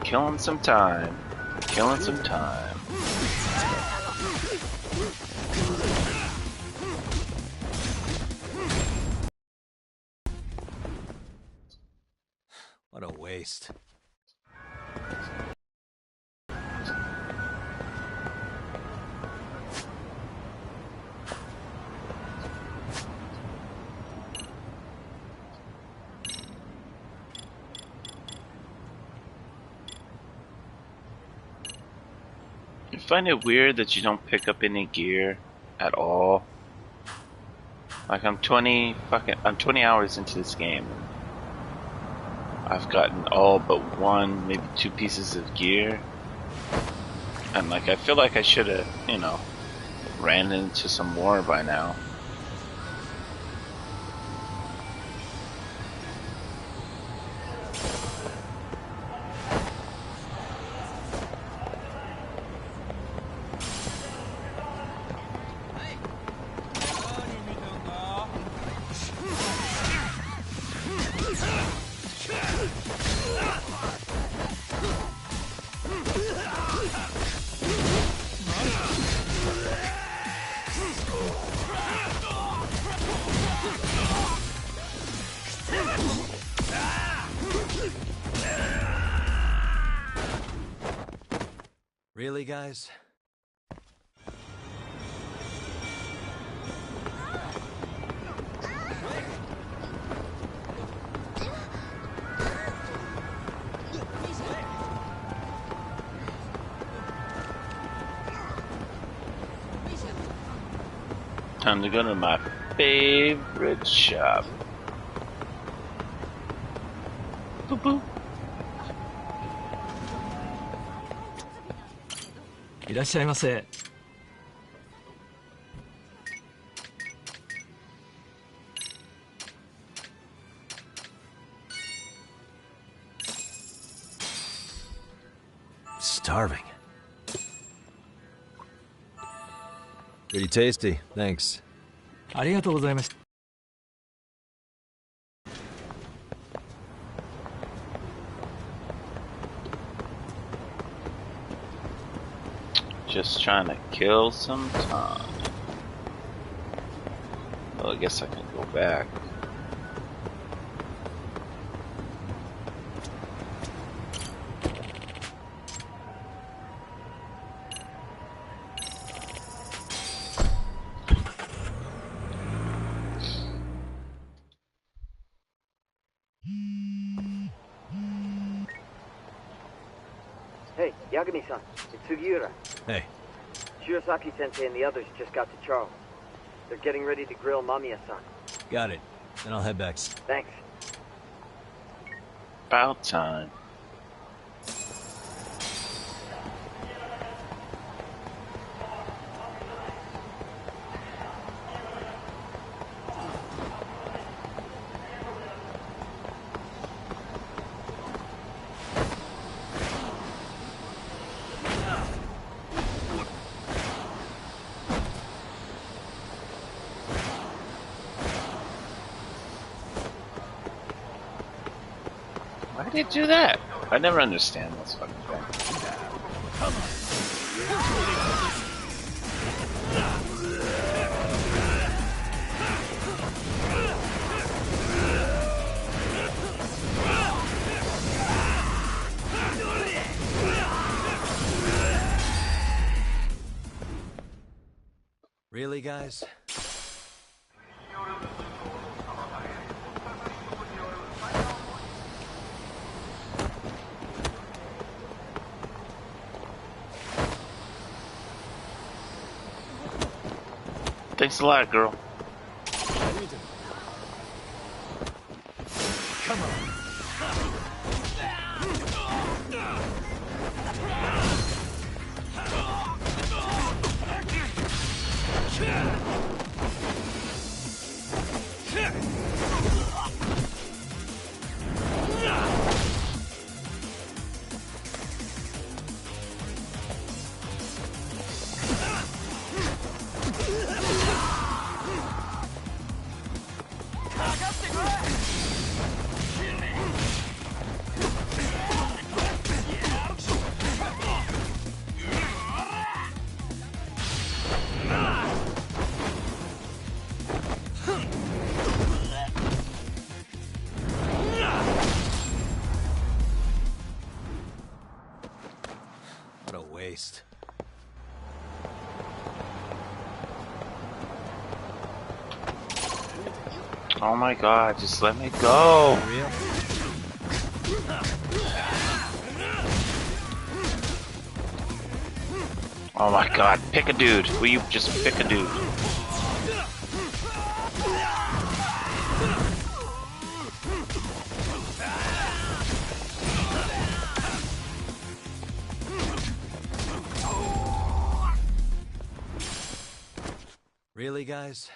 Killing some time. Killing some time. What a waste. You find it weird that you don't pick up any gear at all? Like I'm 20 hours into this game. I've gotten all but one, maybe two pieces of gear. And like I feel like I should have, you know, ran into some more by now. Really, guys? Time to go to my favorite shop. Boop boop. いらっしゃいませ。Starving. Pretty tasty, thanks. ありがとうございました。 Just trying to kill some time. Well, I guess I can go back. Hey, Yagami-san, it's Sugiura. Hey. Shirosaki-sensei and the others just got to Charles. They're getting ready to grill Mamiya-san. Got it. Then I'll head back. Thanks. About time. Why did it do that? I never understand this fucking thing. Really, guys? Thanks a lot, girl. Come on. Oh my god, just let me go. Real? Oh my god, pick a dude. Will you just pick a dude? Really, guys?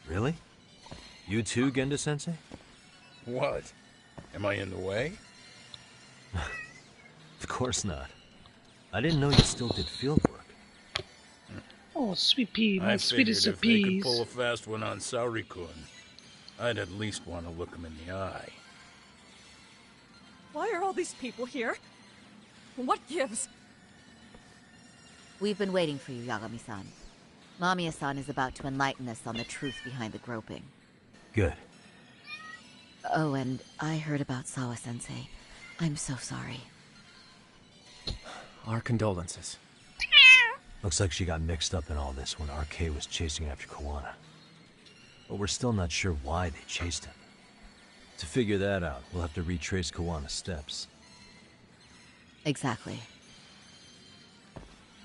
Really? You too, Genda-sensei? What? Am I in the way? Of course not. I didn't know you still did field work. Oh, sweet pea, my I sweetest figured of if they could peas. pull a fast one on Sauri-kun, I'd at least want to look him in the eye. Why are all these people here? What gives? We've been waiting for you, Yagami-san. Mamiya-san is about to enlighten us on the truth behind the groping. Good. Oh, and I heard about Sawa-sensei. I'm so sorry. Our condolences. Looks like she got mixed up in all this when RK was chasing after Kawana. But we're still not sure why they chased him. To figure that out, we'll have to retrace Kawana's steps. Exactly.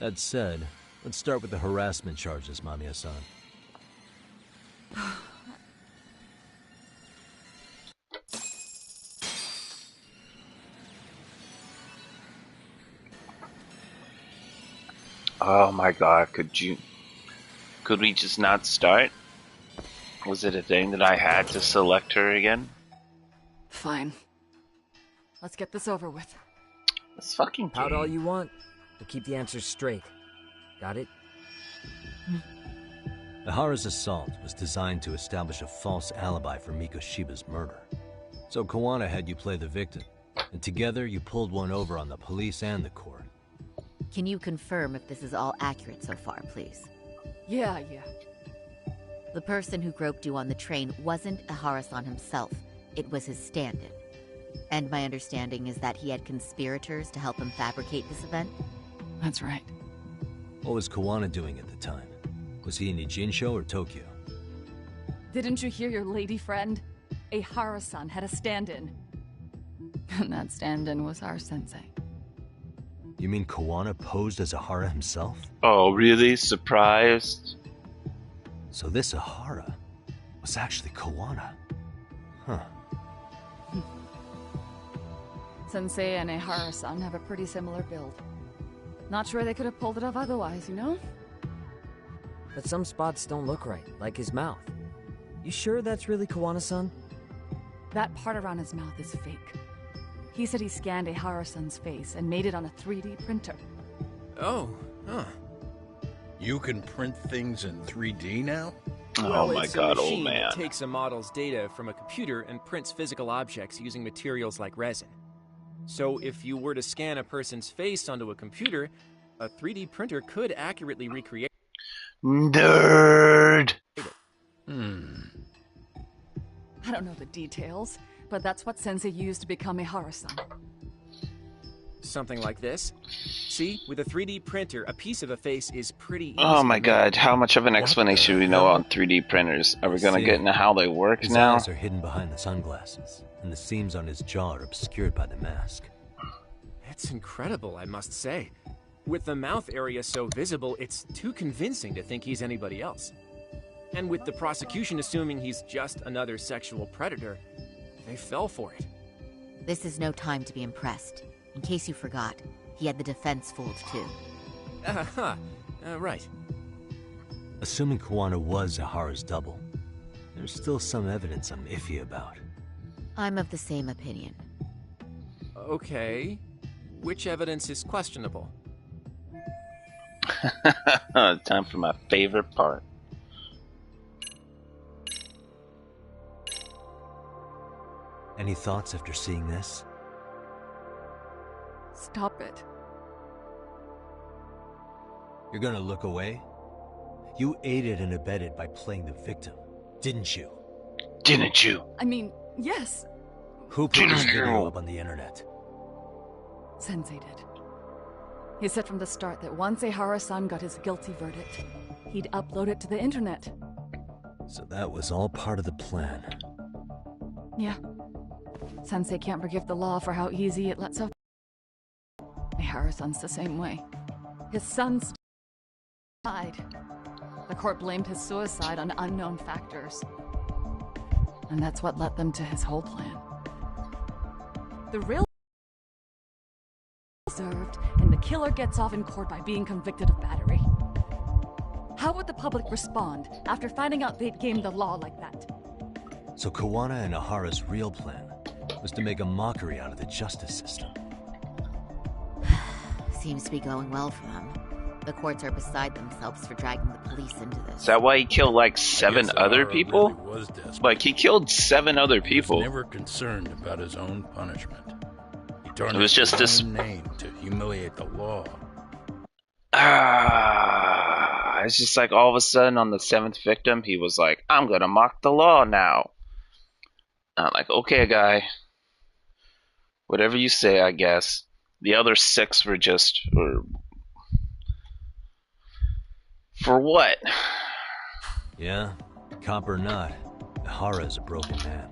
That said, let's start with the harassment charges, Mamiya-san. Oh my god, could we just not start? Was it a thing that I had to select her again? Fine. Let's get this over with. This fucking game. Pout all you want, but keep the answers straight. Got it? Ihara's assault was designed to establish a false alibi for Mikoshiba's murder. So Kawana had you play the victim, and together you pulled one over on the police and the court. Can you confirm if this is all accurate so far, please? Yeah. The person who groped you on the train wasn't Ihara-san himself. It was his stand-in. And my understanding is that he had conspirators to help him fabricate this event? That's right. What was Kawana doing at the time? Was he in Ijinsho or Tokyo? Didn't you hear your lady friend? Ihara-san had a stand-in. And that stand-in was our sensei. You mean Kawana posed as Ihara himself? Oh, really? Surprised? So this Ihara was actually Kawana. Huh. Sensei and Ihara-san have a pretty similar build. Not sure they could have pulled it off otherwise, you know? But some spots don't look right, like his mouth. You sure that's really Kawana-san? That part around his mouth is fake. He said he scanned Ihara-san's face and made it on a 3D printer. Oh, huh. You can print things in 3D now? Oh my god, old man. That takes a model's data from a computer and prints physical objects using materials like resin. So if you were to scan a person's face onto a computer, a 3D printer could accurately recreate. Nerd! I don't know the details, but that's what Sensei used to become Ihara-san. Something like this. See, with a 3D printer, a piece of a face is pretty easy. Oh my god, how much of an explanation do we know on 3D printers? Are we gonna get into how they work His now? eyes are hidden behind the sunglasses, and the seams on his jaw are obscured by the mask. It's incredible, I must say. With the mouth area so visible, it's too convincing to think he's anybody else. And with the prosecution assuming he's just another sexual predator, they fell for it. This is no time to be impressed. In case you forgot, he had the defense fooled too. Right. Assuming Kawana was Ihara's double, there's still some evidence I'm iffy about. I'm of the same opinion. Okay. Which evidence is questionable? Time for my favorite part. Any thoughts after seeing this? Stop it. You're gonna look away? You aided and abetted by playing the victim, didn't you? Didn't you? I mean, yes, Who put this video up on the internet? Sensei did. He said from the start that once Ehara-san got his guilty verdict, he'd upload it to the internet. So that was all part of the plan. Yeah. Sensei can't forgive the law for how easy it lets up. Ehara-san's the same way. His son died. The court blamed his suicide on unknown factors. And that's what led them to his whole plan. The real served, and the killer gets off in court by being convicted of battery. How would the public respond after finding out they'd gamed the law like that? So Kawana and Ahara's real plan was to make a mockery out of the justice system. Seems to be going well for them. The courts are beside themselves for dragging the police into this. Is that why he killed like 7 other people? Really was desperate. Like he killed 7 other people. He was never concerned about his own punishment. He turned It was just his this own name to humiliate the law. It's just like all of a sudden on the 7th victim, he was like, I'm gonna mock the law now. I'm like, okay, guy. Whatever you say, I guess. The other 6 were just... For what? Yeah, cop or not, Ahara is a broken man.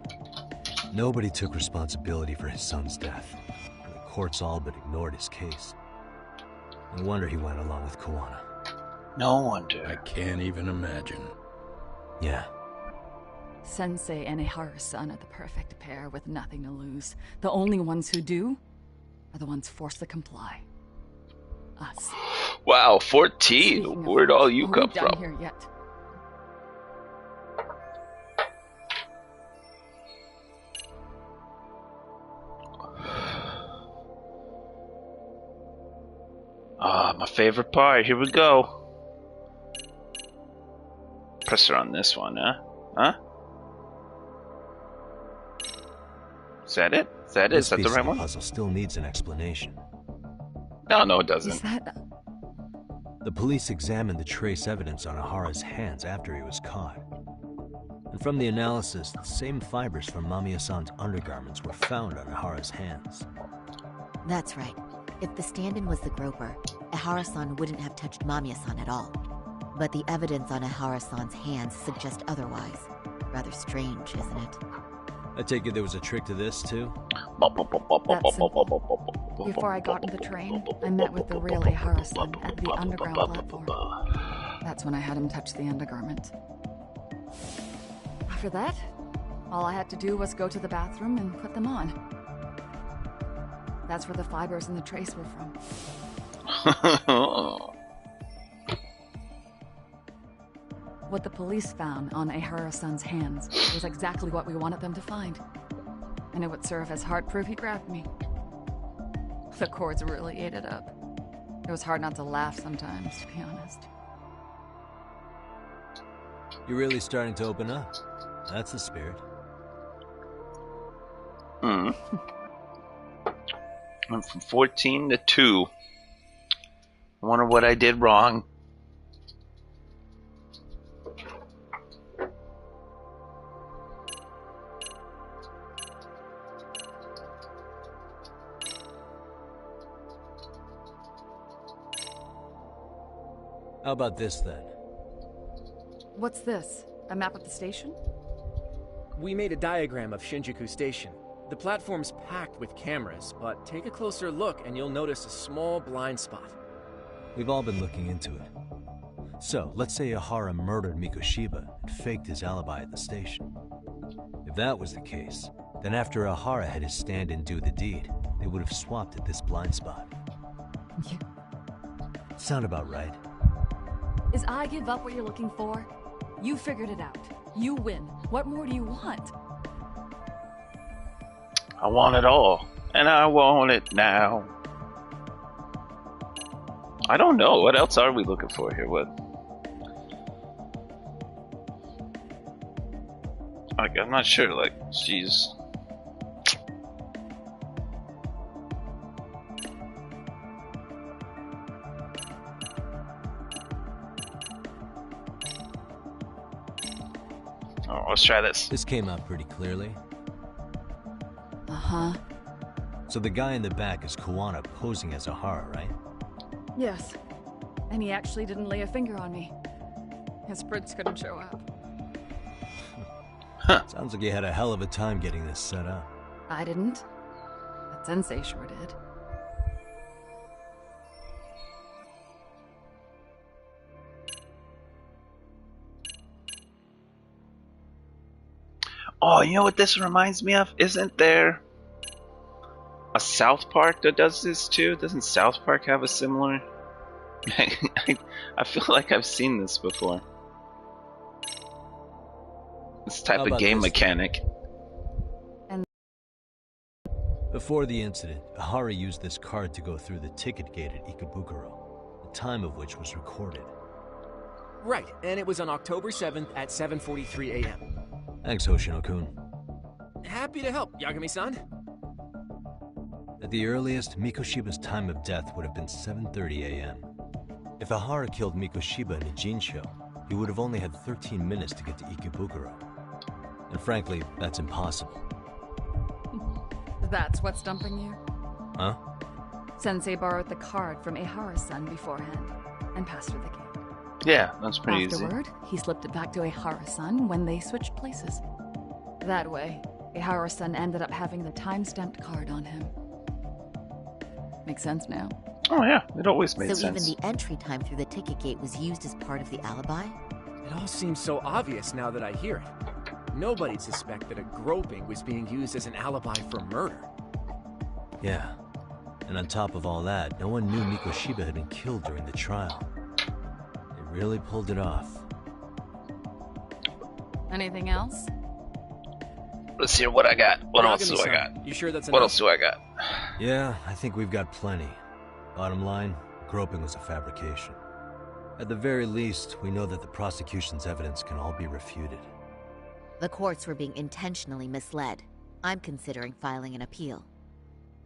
Nobody took responsibility for his son's death, and the courts all but ignored his case. No wonder he went along with Kawana. No wonder. I can't even imagine. Yeah. Sensei and Ehara-san are the perfect pair with nothing to lose. The only ones who do are the ones forced to comply. Us. Wow, 14. Speaking of Where'd which, all you are we come done from? here yet? Ah, my favorite part. Here we go. Pressure on this one, huh? Huh? Is that it? Is that it? Is This that the piece right of the one? puzzle still needs an explanation. No, it Is doesn't. that... The police examined the trace evidence on Ahara's hands after he was caught. And from the analysis, the same fibers from Mamiya-san's undergarments were found on Ahara's hands. That's right. If the stand-in was the groper, Ehara-san wouldn't have touched Mamiya-san at all. But the evidence on Ehara-san's hands suggests otherwise. Rather strange, isn't it? I take it there was a trick to this, too? That's simple. Before I got on the train, I met with the real Ehara-san at the underground platform. That's when I had him touch the undergarment. After that, all I had to do was go to the bathroom and put them on. That's where the fibers in the trace were from. What the police found on Ehara-san's hands was exactly what we wanted them to find. And it would serve as hard proof he grabbed me. The courts really ate it up. It was hard not to laugh sometimes, to be honest. You're really starting to open up. That's the spirit. Went from 14 to 2. I wonder what I did wrong. How about this, then? What's this? A map of the station? We made a diagram of Shinjuku Station. The platform's packed with cameras, but take a closer look and you'll notice a small blind spot. We've all been looking into it. So, let's say Ahara murdered Mikoshiba and faked his alibi at the station. If that was the case, then after Ahara had his stand-in do the deed, they would have swapped at this blind spot. Yeah. Sound about right? Is I give up what you're looking for? You figured it out. You win. What more do you want? I want it all. And I want it now. I don't know. What else are we looking for here? What? Like, I'm not sure. Like, she's. Oh, let's try this. This came out pretty clearly. Uh-huh. So the guy in the back is Kuwana posing as Ahara, right? Yes. And he actually didn't lay a finger on me. His prints couldn't show up. Sounds like you had a hell of a time getting this set up. I didn't. But Sensei sure did. Oh, you know what this reminds me of? Isn't there a South Park that does this too? Doesn't South Park have a similar? I feel like I've seen this before. This type of game mechanic. Before the incident, Ahara used this card to go through the ticket gate at Ikebukuro, the time of which was recorded. Right, and it was on October 7th at 7:43 a.m. Thanks, Hoshino-kun. Happy to help, Yagami-san. At the earliest, Mikoshiba's time of death would have been 7:30 a.m. If Ahara killed Mikoshiba in a Jinsho, he would have only had 13 minutes to get to Ikebukuro. And frankly, that's impossible. That's what's stumping you? Huh? Sensei borrowed the card from Ehara-san beforehand and passed her the gate. Yeah, that's pretty easy. Afterward, he slipped it back to Ehara-san when they switched places. That way, Ehara-san ended up having the time-stamped card on him. Makes sense now. Oh yeah, it always made sense. So even the entry time through the ticket gate was used as part of the alibi? It all seems so obvious now that I hear it. Nobody'd suspect that a groping was being used as an alibi for murder. Yeah. And on top of all that, no one knew Mikoshiba had been killed during the trial. They really pulled it off. Anything else? Let's hear what I got. What else do I got? You sure that's enough? What else do I got? Yeah, I think we've got plenty. Bottom line, groping was a fabrication. At the very least, we know that the prosecution's evidence can all be refuted. The courts were being intentionally misled. I'm considering filing an appeal.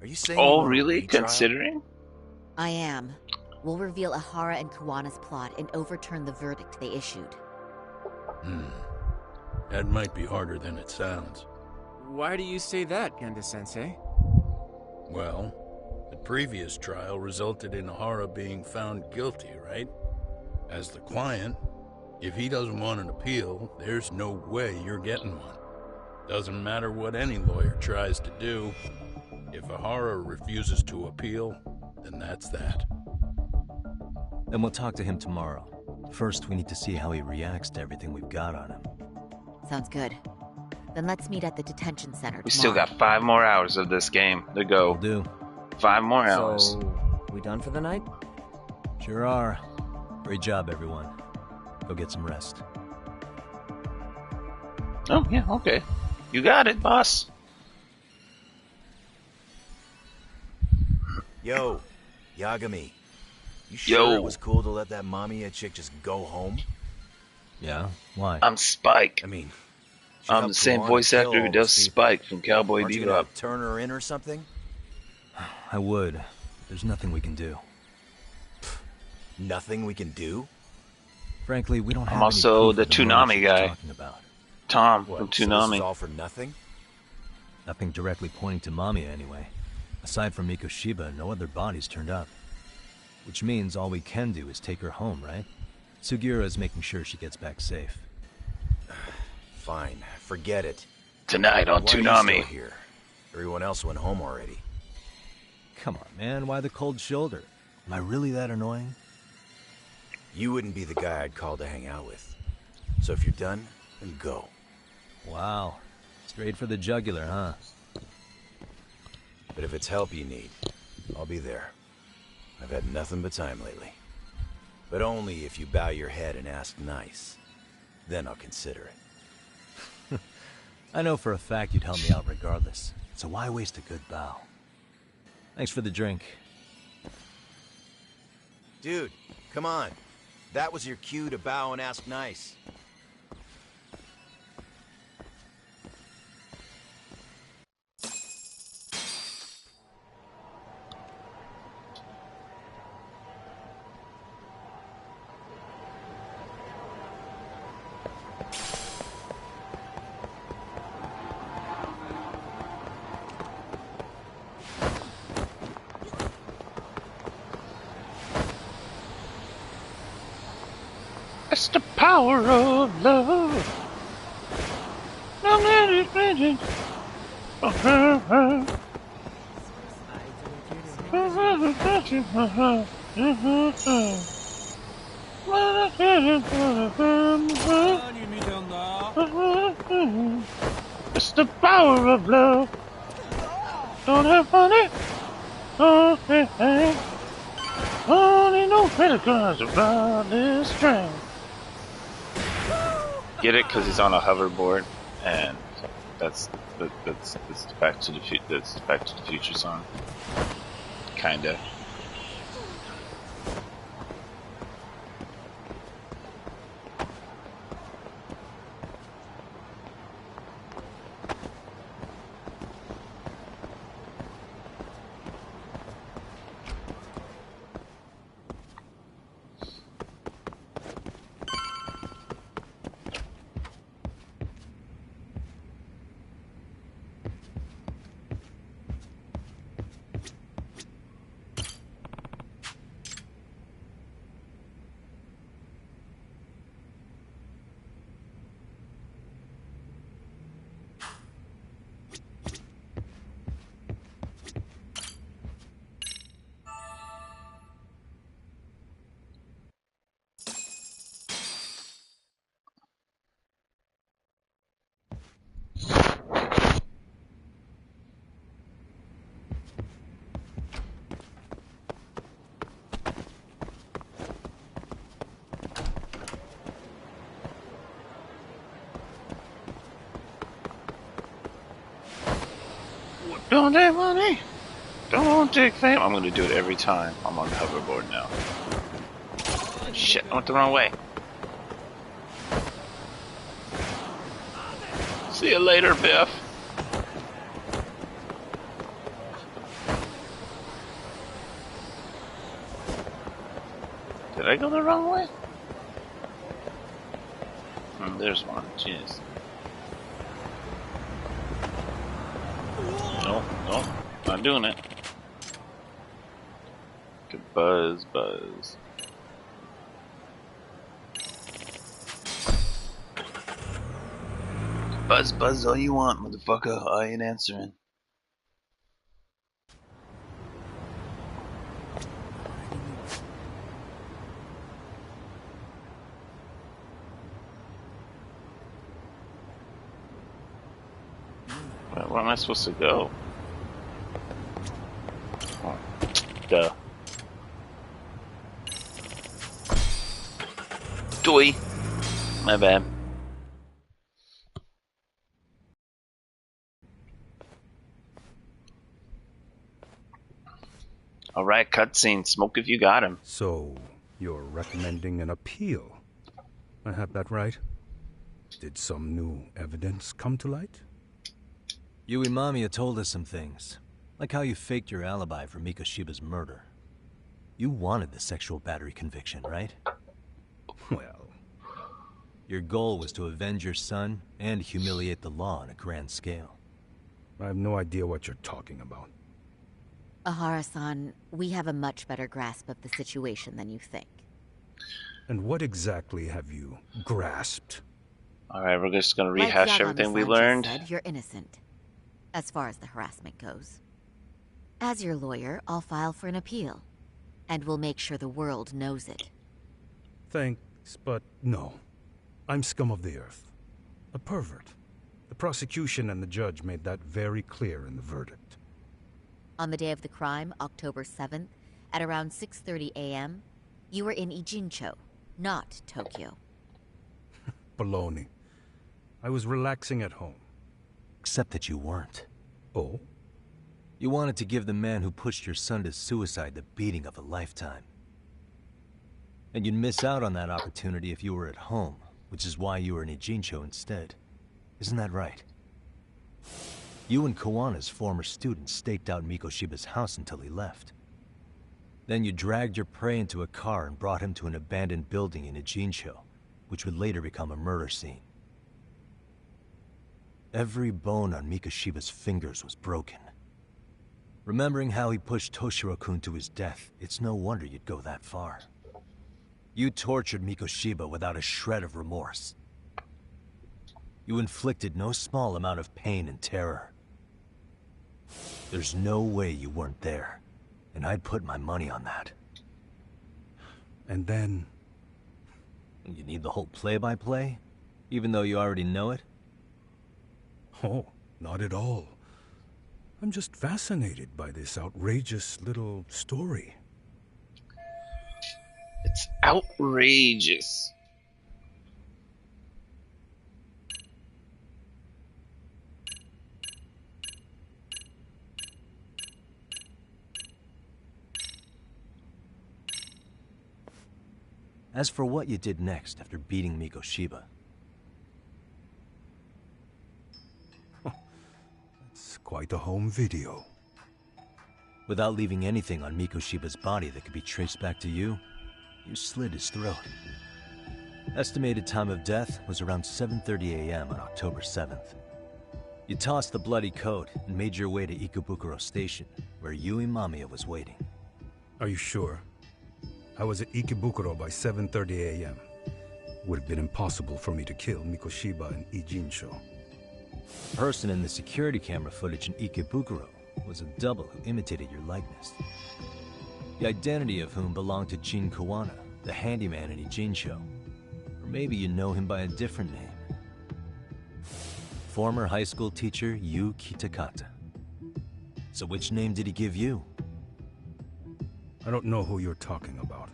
Are you saying? Oh, really? Considering? I am. We'll reveal Ahara and Kuwana's plot and overturn the verdict they issued. That might be harder than it sounds. Why do you say that, Genda-sensei? Well, the previous trial resulted in Ahara being found guilty, right? As the client, if he doesn't want an appeal, there's no way you're getting one. Doesn't matter what any lawyer tries to do. If Ahara refuses to appeal, then that's that. Then we'll talk to him tomorrow. First, we need to see how he reacts to everything we've got on him. Sounds good. Then let's meet at the detention center We tomorrow. still got 5 more hours of this game to go. Will do. 5 more hours. So, we done for the night? Sure are. Great job, everyone. Go get some rest. Oh, yeah, okay. You got it, boss. Yo, Yagami. You sure Yo. it was cool to let that Mamiya chick just go home? Yeah? Why? I'm Spike. I mean, I'm the same voice actor who does Spike from Cowboy Aren't you Bebop. gonna turn her in or something? I would. There's nothing we can do. Nothing we can do? Frankly, we don't have I'm any also proof the of the murder Toonami she's guy. talking about. Tom What, from so this Toonami. is all for nothing? Nothing directly pointing to Mamiya, anyway. Aside from Mikoshiba, no other bodies turned up. Which means all we can do is take her home, right? Sugiura is making sure she gets back safe. Fine, forget it. Tonight on Why are you Toonami. still here? Everyone else went home already. Come on, man, why the cold shoulder? Am I really that annoying? You wouldn't be the guy I'd call to hang out with. So if you're done, then go. Wow. Straight for the jugular, huh? But if it's help you need, I'll be there. I've had nothing but time lately. But only if you bow your head and ask nice. Then I'll consider it. I know for a fact you'd help me out regardless, so why waste a good bow? Thanks for the drink. Dude, come on. That was your cue to bow and ask nice. It's the power of love. It's the power of love. Don't have money. Oh, hey, hey. Only no pelicans about this train. Get it? Because he's on a hoverboard, and that's the Back to the Future song. Kinda. Don't take money. Don't take fame. I'm gonna do it every time I'm on the hoverboard now. Shit, I went the wrong way. See you later, Biff. Did I go the wrong way? There's one. Jeez. No, not doing it. Good buzz. Buzz all you want, motherfucker. I ain't answering. Where am I supposed to go? Oh, duh. Doy. My bad. Alright, cutscene. Smoke if you got him. So, you're recommending an appeal? I have that right? Did some new evidence come to light? Yui Mamiya told us some things, like how you faked your alibi for Mikoshiba's murder. You wanted the sexual battery conviction, right? Well... Your goal was to avenge your son and humiliate the law on a grand scale. I have no idea what you're talking about. Ahara-san, we have a much better grasp of the situation than you think. And what exactly have you grasped? Alright, we're just gonna rehash everything we learned. Said, you're innocent, as far as the harassment goes. As your lawyer, I'll file for an appeal, and we'll make sure the world knows it. Thanks, but no. I'm scum of the earth. A pervert. The prosecution and the judge made that very clear in the verdict. On the day of the crime, October 7th, at around 6:30 a.m., you were in Ijincho, not Tokyo. Baloney. I was relaxing at home. Except that you weren't. Oh? You wanted to give the man who pushed your son to suicide the beating of a lifetime. And you'd miss out on that opportunity if you were at home, which is why you were in Ijincho instead. Isn't that right? You and Kawana's former student staked out Mikoshiba's house until he left. Then you dragged your prey into a car and brought him to an abandoned building in Ijincho, which would later become a murder scene. Every bone on Mikoshiba's fingers was broken. Remembering how he pushed Toshiro-kun to his death, it's no wonder you'd go that far. You tortured Mikoshiba without a shred of remorse. You inflicted no small amount of pain and terror. There's no way you weren't there, and I'd put my money on that. And then... You need the whole play-by-play? Even though you already know it? Oh, not at all. I'm just fascinated by this outrageous little story. It's outrageous. As for what you did next after beating Mikoshiba... It's quite a home video. Without leaving anything on Mikoshiba's body that could be traced back to you, you slit his throat. Estimated time of death was around 7:30 a.m. on October 7th. You tossed the bloody coat and made your way to Ikebukuro Station, where Yui Mamiya was waiting. Are you sure? I was at Ikebukuro by 7:30 a.m. Would have been impossible for me to kill Mikoshiba in Ijincho. The person in the security camera footage in Ikebukuro was a double who imitated your likeness. The identity of whom belonged to Jin Kawana, the handyman in Ijincho. Or maybe you know him by a different name. Former high school teacher Yu Kitakata. So which name did he give you? I don't know who you're talking about.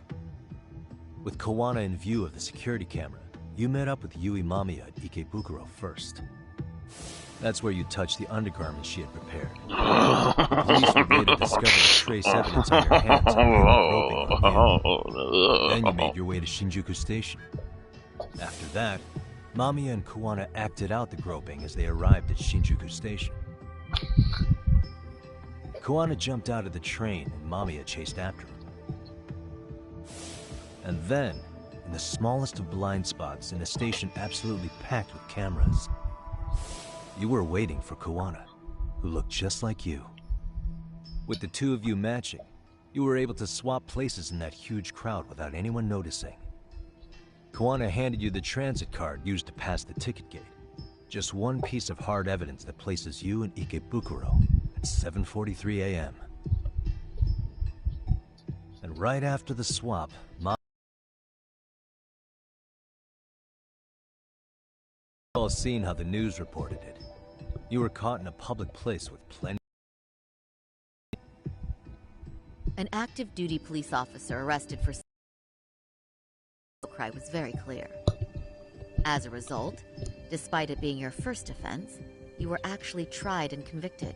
With Kawana in view of the security camera, you met up with Yui Mamiya at Ikebukuro first. That's where you touched the undergarments she had prepared. The police would later discover the trace evidence on your hands and the groping on you. Then you made your way to Shinjuku Station. After that, Mamiya and Kawana acted out the groping as they arrived at Shinjuku Station. Kawana jumped out of the train and Mamiya chased after him. And then, in the smallest of blind spots in a station absolutely packed with cameras, you were waiting for Kawana, who looked just like you. With the two of you matching, you were able to swap places in that huge crowd without anyone noticing. Kawana handed you the transit card used to pass the ticket gate. Just one piece of hard evidence that places you in Ikebukuro at 7:43 a.m. And right after the swap, all seen how the news reported it. You were caught in a public place with plenty. An active duty police officer arrested for cry was very clear. As a result, despite it being your first offense, you were actually tried and convicted.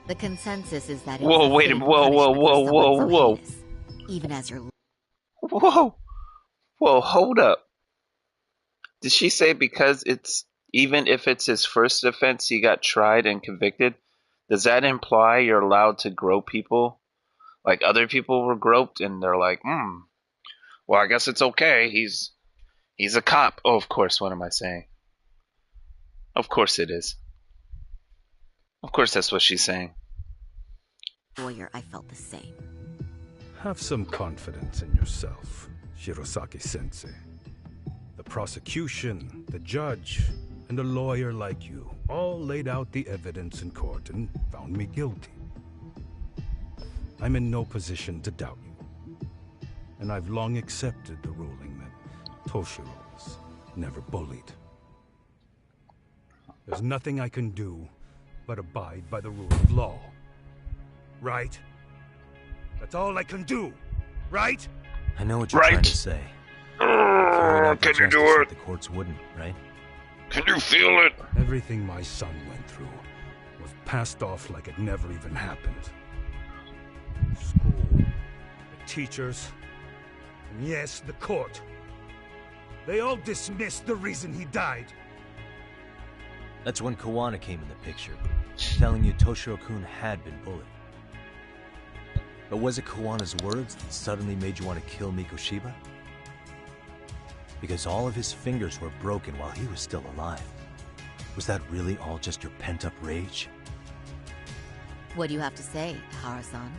The consensus is that it Whoa, was a wait, fitting whoa, whoa, punishment whoa, for whoa, someone so whoa. heinous, even as your Whoa, hold up. Did she say because it's, even if it's his first offense, he got tried and convicted? Does that imply you're allowed to grope people? Like other people were groped and they're like, well, I guess it's okay. He's a cop. Oh, of course, what am I saying? Of course it is. Of course that's what she's saying. lawyer, I felt the same. Have some confidence in yourself, Shirosaki-sensei. The prosecution, the judge, and a lawyer like you all laid out the evidence in court and found me guilty. I'm in no position to doubt you. And I've long accepted the ruling that Toshiro was never bullied. There's nothing I can do but abide by the rule of law. Right? That's all I can do, right? I know what you're trying to say. Can you do it? The courts wouldn't, right? Can you feel it? Everything my son went through was passed off like it never even happened. School, the teachers, And yes, the court. They all dismissed the reason he died. That's when Kawana came in the picture, telling you Toshiro-kun had been bullied. But was it Kawana's words that suddenly made you want to kill Mikoshiba? Because all of his fingers were broken while he was still alive. Was that really all just your pent-up rage? What do you have to say, Hara-san?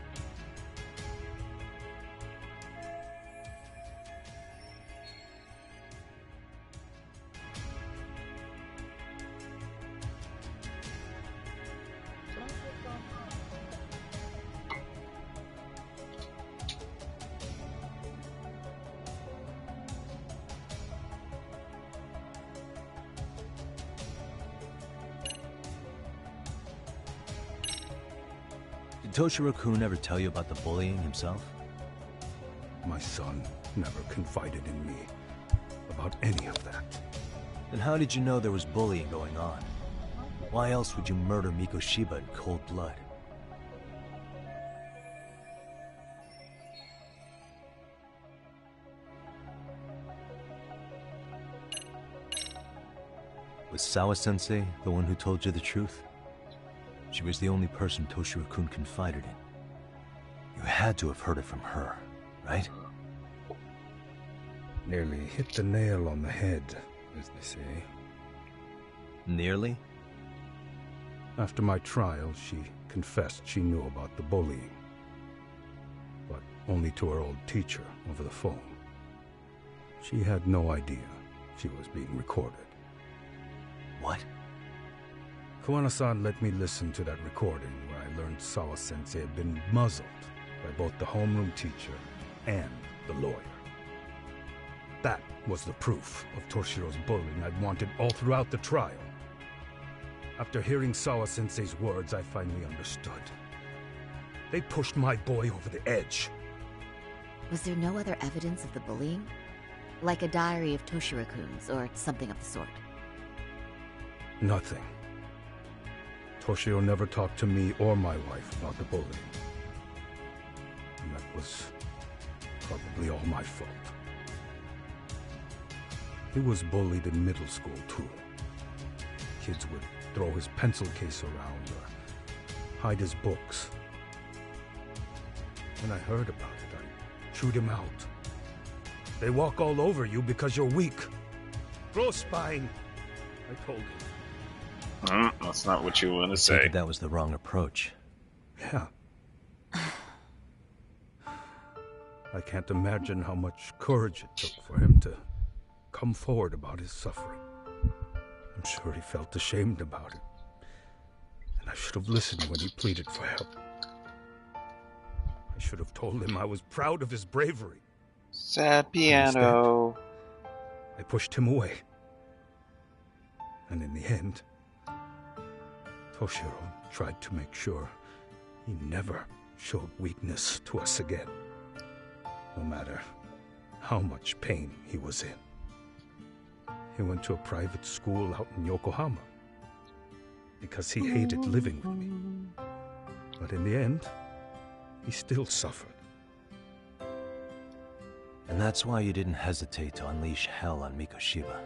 Did Toshiro-kun ever tell you about the bullying himself? My son never confided in me about any of that. Then how did you know there was bullying going on? Why else would you murder Mikoshiba in cold blood? Was Sawa-sensei the one who told you the truth? She was the only person Toshiro-kun confided in. You had to have heard it from her, right? Nearly hit the nail on the head, as they say. Nearly? After my trial, she confessed she knew about the bullying. But only to her old teacher over the phone. She had no idea she was being recorded. What? Kawana-san let me listen to that recording where I learned Sawa-sensei had been muzzled by both the homeroom teacher and the lawyer. That was the proof of Toshiro's bullying I'd wanted all throughout the trial. After hearing Sawa-sensei's words, I finally understood. They pushed my boy over the edge. Was there no other evidence of the bullying? Like a diary of Toshiro-kun's or something of the sort? Nothing. Toshiro never talked to me or my wife about the bullying. And that was probably all my fault. He was bullied in middle school, too. Kids would throw his pencil case around or hide his books. When I heard about it, I chewed him out. They walk all over you because you're weak. Grow spine, I told him. That's not what you want to say. say. That was the wrong approach. Yeah. I can't imagine how much courage it took for him to come forward about his suffering. I'm sure he felt ashamed about it. And I should have listened when he pleaded for help. I should have told him I was proud of his bravery. Sad piano. Instead, I pushed him away. And in the end, Toshiro tried to make sure he never showed weakness to us again, no matter how much pain he was in. He went to a private school out in Yokohama because he hated living with me. But in the end, he still suffered. And that's why you didn't hesitate to unleash hell on Mikoshiba.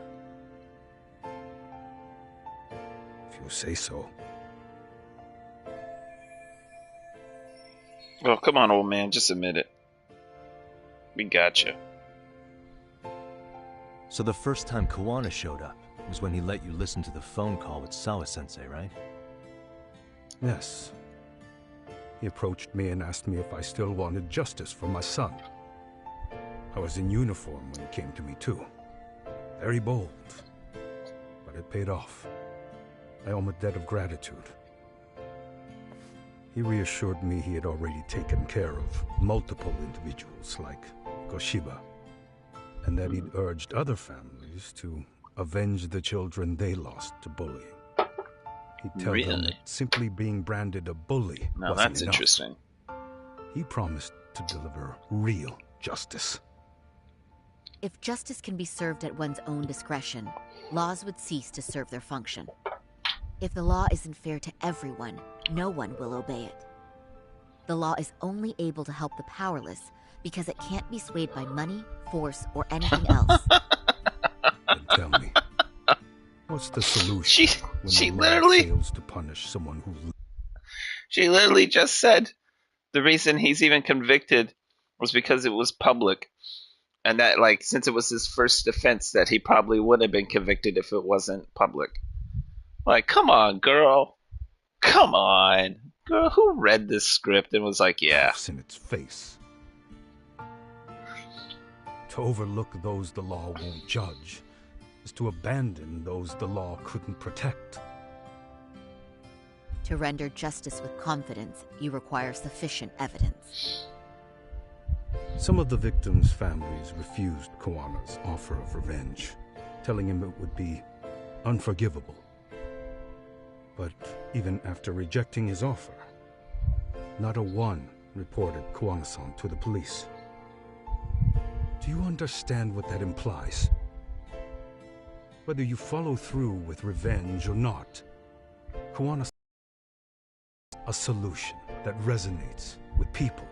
If you say so. Well, come on, old man, just admit it. We got you. So the first time Kawana showed up was when he let you listen to the phone call with Sawa-sensei, right? Yes. He approached me and asked me if I still wanted justice for my son. I was in uniform when he came to me, too. Very bold. But it paid off. I owe him a debt of gratitude. He reassured me he had already taken care of multiple individuals like Koshiba, and that he'd urged other families to avenge the children they lost to bullying. He'd tell them that simply being branded a bully wasn't that's enough. interesting. He promised to deliver real justice. If justice can be served at one's own discretion, laws would cease to serve their function. If the law isn't fair to everyone, no one will obey it. The law is only able to help the powerless because it can't be swayed by money, force, or anything else. Then tell me, what's the solution She when the law literally fails to punish someone who... She literally just said the reason he's even convicted was because it was public. And that, like, since it was his first offense, that he probably would have been convicted if it wasn't public. Like, come on, girl. Come on. Girl, who read this script and was like, yeah. In its face. To overlook those the law won't judge is to abandon those the law couldn't protect. To render justice with confidence, you require sufficient evidence. Some of the victims' families refused Kawana's offer of revenge, telling him it would be unforgivable. But even after rejecting his offer, not a one reported Kawana-san to the police. Do you understand what that implies? Whether you follow through with revenge or not, Kawana-san is a solution that resonates with people.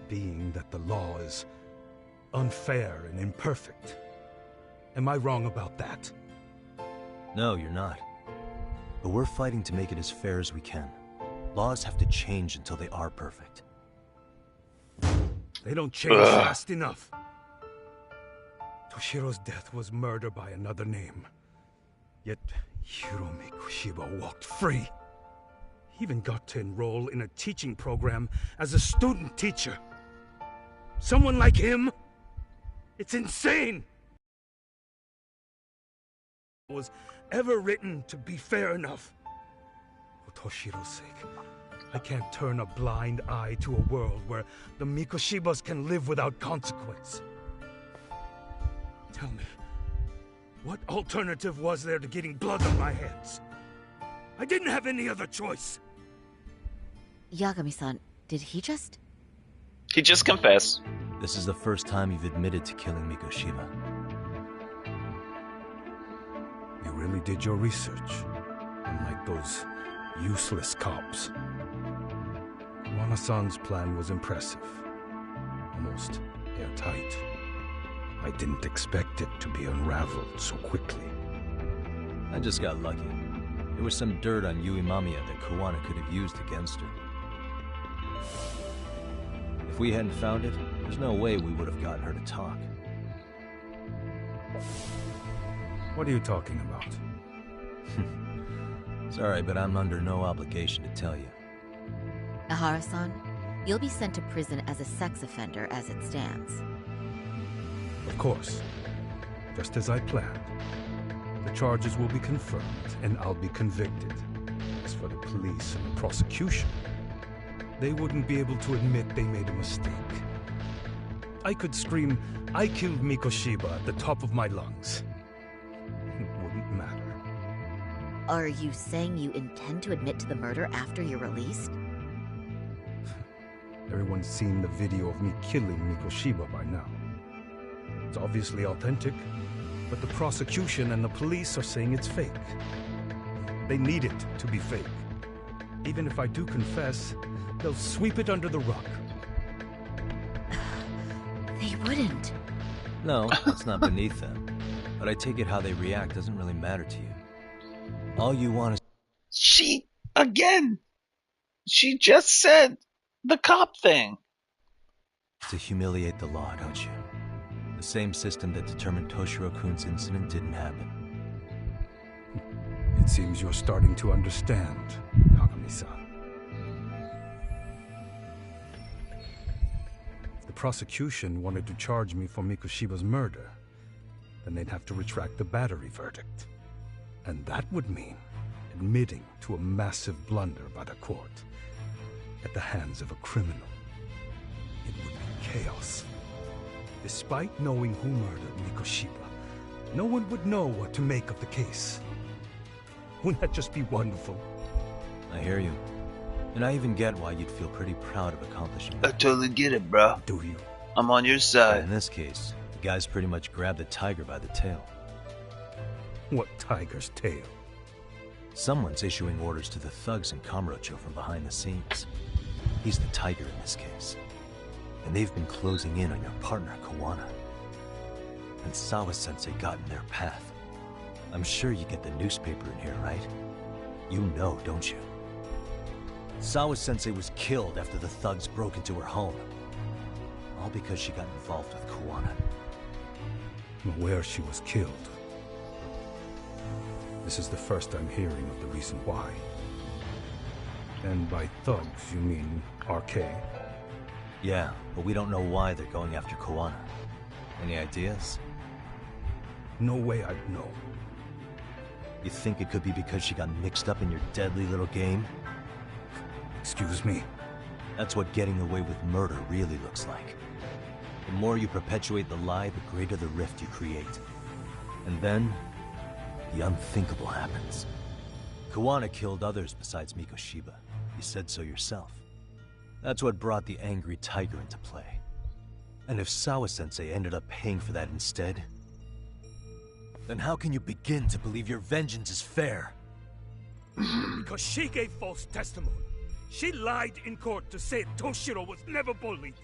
Being that the law is unfair and imperfect. Am I wrong about that? No, you're not. But we're fighting to make it as fair as we can. Laws have to change until they are perfect. They don't change fast enough. Toshiro's death was murder by another name. Yet Hiromi Kushiba walked free. He even got to enroll in a teaching program as a student teacher. Someone like him? It's insane! Was ever written to be fair enough. For Toshiro's sake, I can't turn a blind eye to a world where the Mikoshibas can live without consequence. Tell me, what alternative was there to getting blood on my hands? I didn't have any other choice. Yagami-san, did he just... He just confessed. This is the first time you've admitted to killing Mikoshiba. You really did your research, unlike those useless cops. Kawana-san's plan was impressive, almost airtight. I didn't expect it to be unraveled so quickly. I just got lucky. There was some dirt on Yui Mamiya that Kawana could have used against her. If we hadn't found it, there's no way we would have gotten her to talk. What are you talking about? Sorry, but I'm under no obligation to tell you. Ahara-san, you'll be sent to prison as a sex offender as it stands. Of course. Just as I planned. The charges will be confirmed, and I'll be convicted. As for the police and the prosecution, they wouldn't be able to admit they made a mistake. I could scream, "I killed Mikoshiba" at the top of my lungs. It wouldn't matter. Are you saying you intend to admit to the murder after you're released? Everyone's seen the video of me killing Mikoshiba by now. It's obviously authentic, but the prosecution and the police are saying it's fake. They need it to be fake. Even if I do confess, they'll sweep it under the rug. They wouldn't. No, it's not beneath them. But I take it how they react doesn't really matter to you. All you want is... She just said the cop thing. to humiliate the law, don't you? The same system that determined Toshiro-kun's incident didn't happen. It seems you're starting to understand, Yagami-san. If the prosecution wanted to charge me for Mikoshiba's murder, then they'd have to retract the battery verdict. And that would mean admitting to a massive blunder by the court at the hands of a criminal. It would be chaos. Despite knowing who murdered Mikoshiba, no one would know what to make of the case. Wouldn't that just be wonderful? I hear you. And I even get why you'd feel pretty proud of accomplishing I that. totally get it, bro. Do you? I'm on your But side. in this case, the guys pretty much grabbed the tiger by the tail. What tiger's tail? Someone's issuing orders to the thugs in Kamurocho from behind the scenes. He's the tiger in this case. And they've been closing in on your partner, Kawana. And Sawa-sensei got in their path. I'm sure you get the newspaper in here, right? You know, don't you? Sawa-sensei was killed after the thugs broke into her home. All because she got involved with Kawana. Where she was killed. This is the first I'm hearing of the reason why. And by thugs, you mean RK? Yeah, but we don't know why they're going after Kawana. Any ideas? No way I'd know. You think it could be because she got mixed up in your deadly little game? Excuse me? That's what getting away with murder really looks like. The more you perpetuate the lie, the greater the rift you create. And then, the unthinkable happens. Kawana killed others besides Mikoshiba. You said so yourself. That's what brought the angry tiger into play. And if Sawa-sensei ended up paying for that instead, then how can you begin to believe your vengeance is fair? Because she gave false testimony. She lied in court to say Toshiro was never bullied.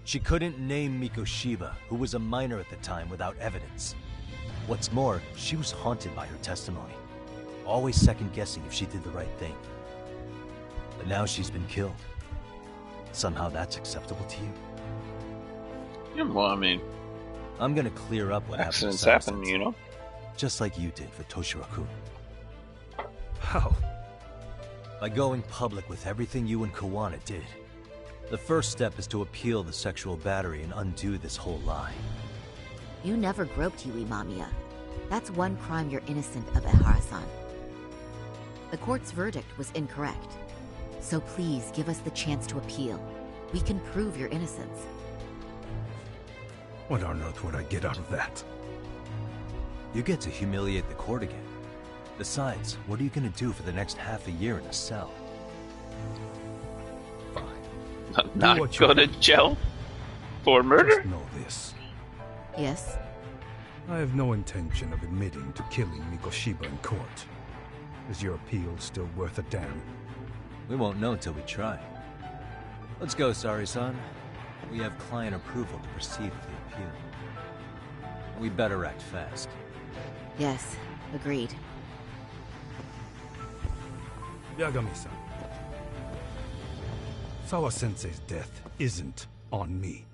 She couldn't name Mikoshiba, who was a minor at the time, without evidence. What's more, she was haunted by her testimony, always second-guessing if she did the right thing. But now she's been killed. Somehow that's acceptable to you? Yeah, well, I mean, I'm gonna clear up what accidents happened, happen, you know? just like you did for Toshiro-kun. How? By going public with everything you and Kawana did. The first step is to appeal the sexual battery and undo this whole lie. You never groped Yui Mamiya. That's one crime you're innocent of, Ehara-san. The court's verdict was incorrect. So please give us the chance to appeal. We can prove your innocence. What on earth would I get out of that? You get to humiliate the court again. Besides, what are you gonna do for the next half a year in a cell? Not go to jail for murder? Just know this. Yes? I have no intention of admitting to killing Mikoshiba in court. Is your appeal still worth a damn? We won't know until we try. Let's go, Sari-san. We have client approval to proceed with the appeal. We better act fast. Yes, agreed. Yagami-san. Sawa-sensei's death isn't on me.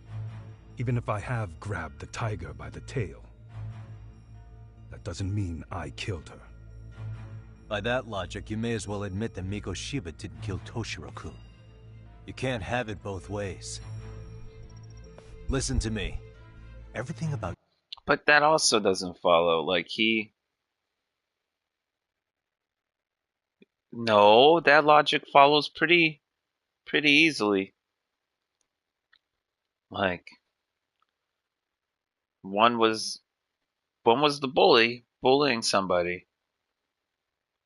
Even if I have grabbed the tiger by the tail. That doesn't mean I killed her. By that logic, you may as well admit that Mikoshiba didn't kill Toshiro-kun. You can't have it both ways. Listen to me. Everything about... But that also doesn't follow. Like, No, that logic follows pretty easily. Like, one was the bully bullying somebody.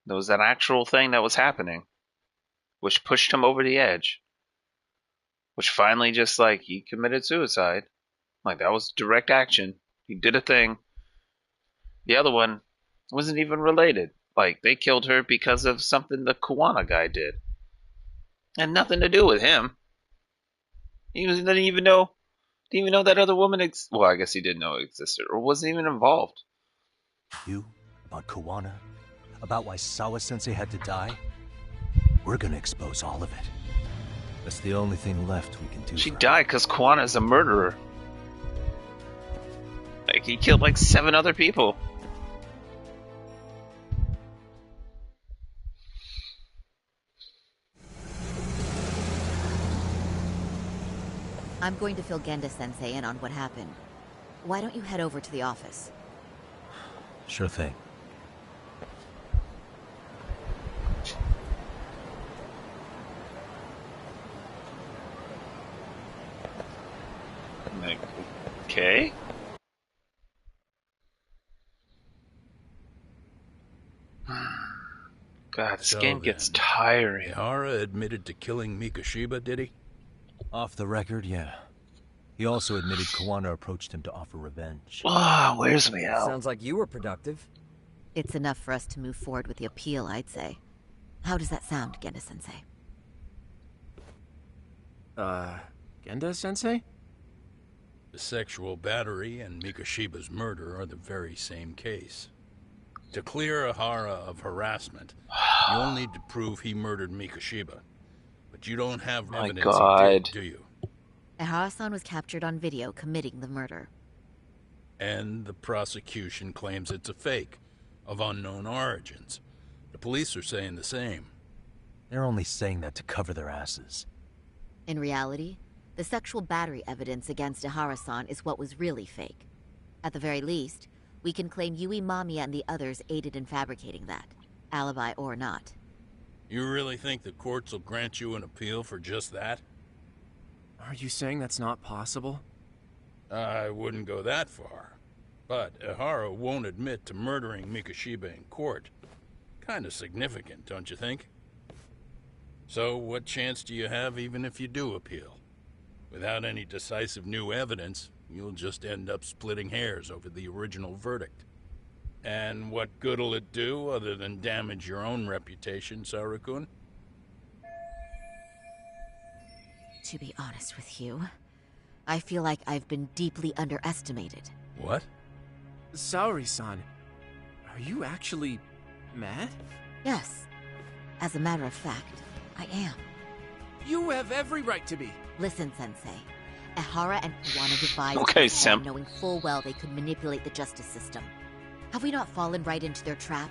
There was an actual thing that was happening, which pushed him over the edge. Which finally just, like, he committed suicide. Like, that was direct action. He did a thing. The other one wasn't even related. Like, they killed her because of something the Kawana guy did. Had nothing to do with him. He didn't even know that other woman well, I guess he didn't know it existed, or wasn't even involved. You? About Kawana? About why Sawa-sensei had to die? We're gonna expose all of it. That's the only thing left we can do. She died because Kawana's a murderer. Like, he killed like 7 other people. I'm going to fill Genda-sensei in on what happened. Why don't you head over to the office? Sure thing. Like, okay. God, this game gets tiring. Ehara admitted to killing Mikoshiba, did he? Off the record, yeah. He also admitted Kawana approached him to offer revenge. Ah, where's me out? Sounds like you were productive. It's enough for us to move forward with the appeal, I'd say. How does that sound, Genda-sensei? Genda-sensei? The sexual battery and Mikoshiba's murder are the very same case. To clear Ahara of harassment, you'll need to prove he murdered Mikoshiba. But you don't have My evidence God. he did, do you? Ahara-san was captured on video committing the murder. And the prosecution claims it's a fake, of unknown origins. The police are saying the same. They're only saying that to cover their asses. In reality, the sexual battery evidence against Ahara-san is what was really fake. At the very least, we can claim Yui Mamiya and the others aided in fabricating that, alibi or not. You really think the courts will grant you an appeal for just that? Are you saying that's not possible? I wouldn't go that far. But Ahara won't admit to murdering Mikoshiba in court. Kind of significant, don't you think? So what chance do you have even if you do appeal? Without any decisive new evidence, you'll just end up splitting hairs over the original verdict. And what good'll it do other than damage your own reputation, Saru-kun? To be honest with you, I feel like I've been deeply underestimated. What? Saori-san, are you actually mad? Yes. As a matter of fact, I am. You have every right to be. Listen, Sensei. Ahara and Kuwana devised Okay, this plan Sam. knowing full well they could manipulate the justice system. Have we not fallen right into their trap?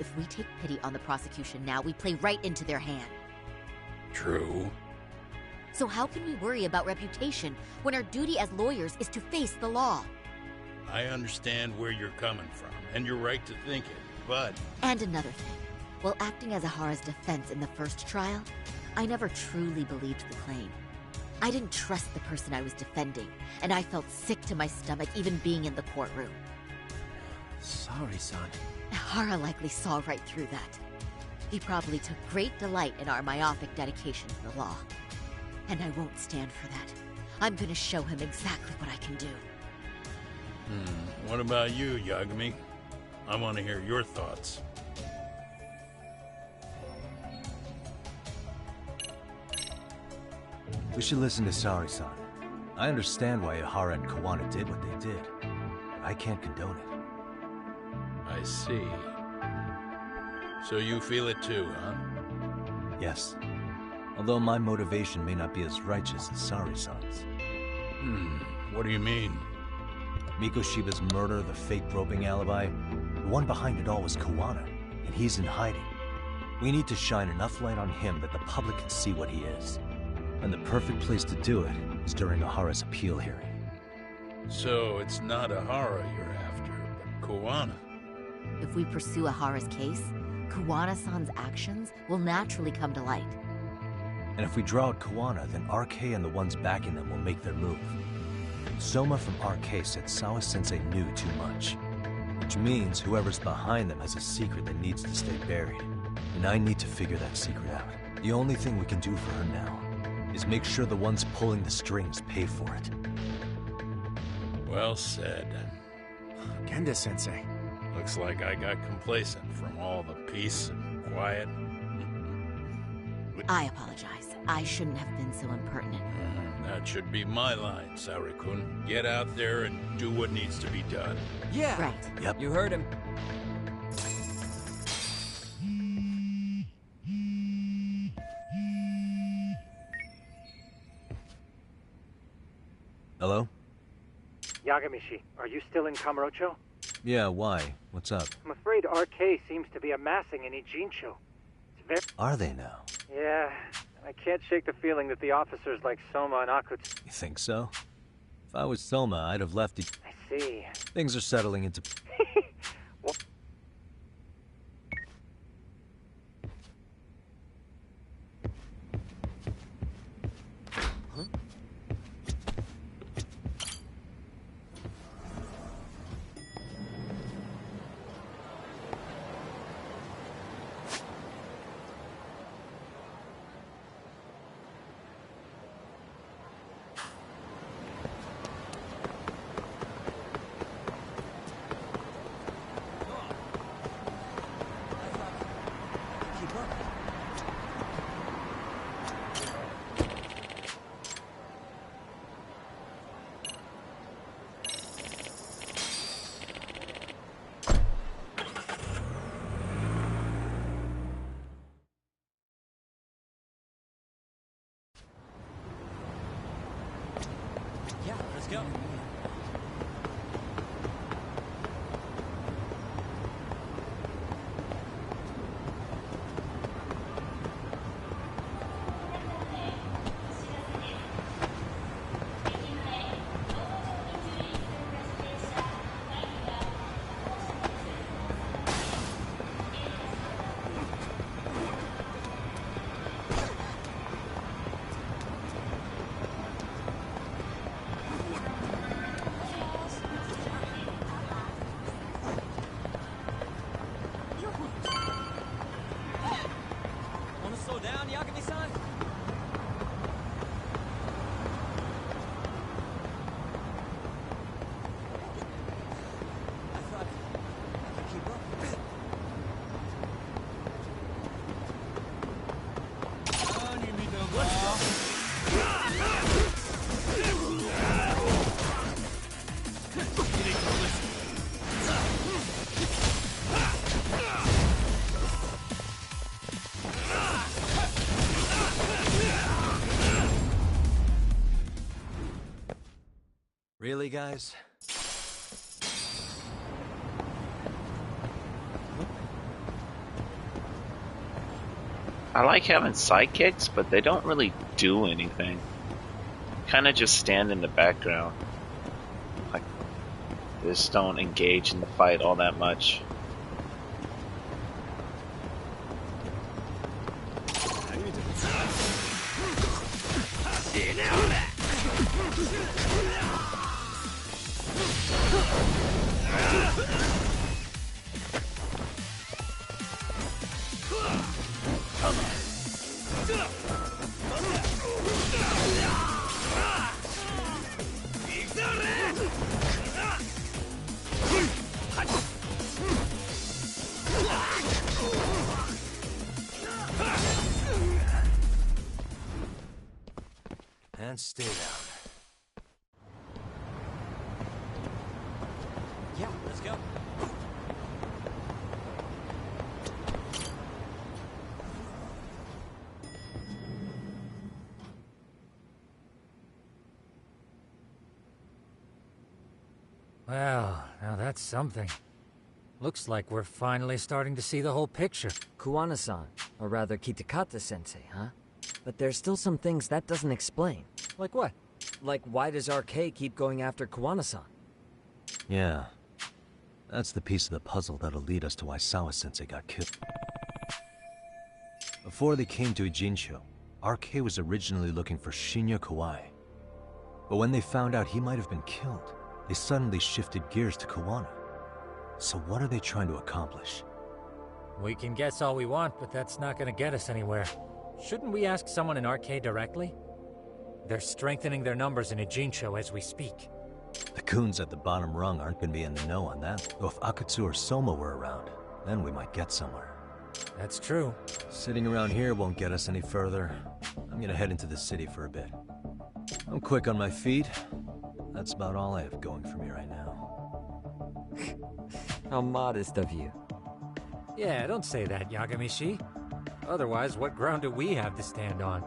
If we take pity on the prosecution now, we play right into their hand. True. So how can we worry about reputation when our duty as lawyers is to face the law? I understand where you're coming from, and you're right to think it, but... And another thing. While acting as Ahara's defense in the first trial, I never truly believed the claim. I didn't trust the person I was defending, and I felt sick to my stomach even being in the courtroom. Saori-san. Ahara likely saw right through that. He probably took great delight in our myopic dedication to the law. And I won't stand for that. I'm gonna show him exactly what I can do. What about you, Yagami? I want to hear your thoughts. We should listen to Saori-san. I understand why Ahara and Kuwana did what they did, but I can't condone it. I see. So you feel it too, huh? Yes. Although my motivation may not be as righteous as Saori-san's. What do you mean? Mikoshiba's murder, the fake groping alibi, the one behind it all was Kuwana, and he's in hiding. We need to shine enough light on him that the public can see what he is. And the perfect place to do it is during Ahara's appeal hearing. So it's not Ahara you're after, but Kuwana. If we pursue Ahara's case, Kuwana-san's actions will naturally come to light. And if we draw out Kuwana, then RK and the ones backing them will make their move. Soma from RK said Sawa-sensei knew too much. Which means whoever's behind them has a secret that needs to stay buried. And I need to figure that secret out. The only thing we can do for her now is make sure the ones pulling the strings pay for it. Well said. Genda-sensei. Looks like I got complacent from all the peace and quiet. I apologize. I shouldn't have been so impertinent. That should be my line, Saori-kun. Get out there and do what needs to be done. Yeah. Right. Yep. You heard him. Hello? Yagamishi, are you still in Kamurocho? Yeah, why? What's up? I'm afraid RK seems to be amassing an Ijincho. It's very... Are they now? Yeah, I can't shake the feeling that the officers like Soma and Akutsu... You think so? If I was Soma, I'd have left it. I see. Things are settling into... Well... Yeah, let's go. Wanna slow down, Yagami-san? I thought I could keep up. Really, guys? I like having sidekicks, but they don't really do anything. Kind of just stand in the background. Like, they just don't engage in the fight all that much. And stay down. Yeah, let's go. Well, now that's something. Looks like we're finally starting to see the whole picture. Kuwana-san, or rather Kitakata-sensei, huh? But there's still some things that doesn't explain. Like what? Like, why does RK keep going after Kuwana-san? Yeah. That's the piece of the puzzle that'll lead us to why Sawa-sensei got killed. Before they came to Ijincho, RK was originally looking for Shinya Kawai. But when they found out he might have been killed, they suddenly shifted gears to Kuwana. So what are they trying to accomplish? We can guess all we want, but that's not gonna get us anywhere. Shouldn't we ask someone in RK directly? They're strengthening their numbers in Ijincho as we speak. The goons at the bottom rung aren't gonna be in the know on that. Though if Akatsu or Soma were around, then we might get somewhere. That's true. Sitting around here won't get us any further. I'm gonna head into the city for a bit. I'm quick on my feet. That's about all I have going for me right now. How modest of you. Yeah, don't say that, Yagami-shi. Otherwise, what ground do we have to stand on?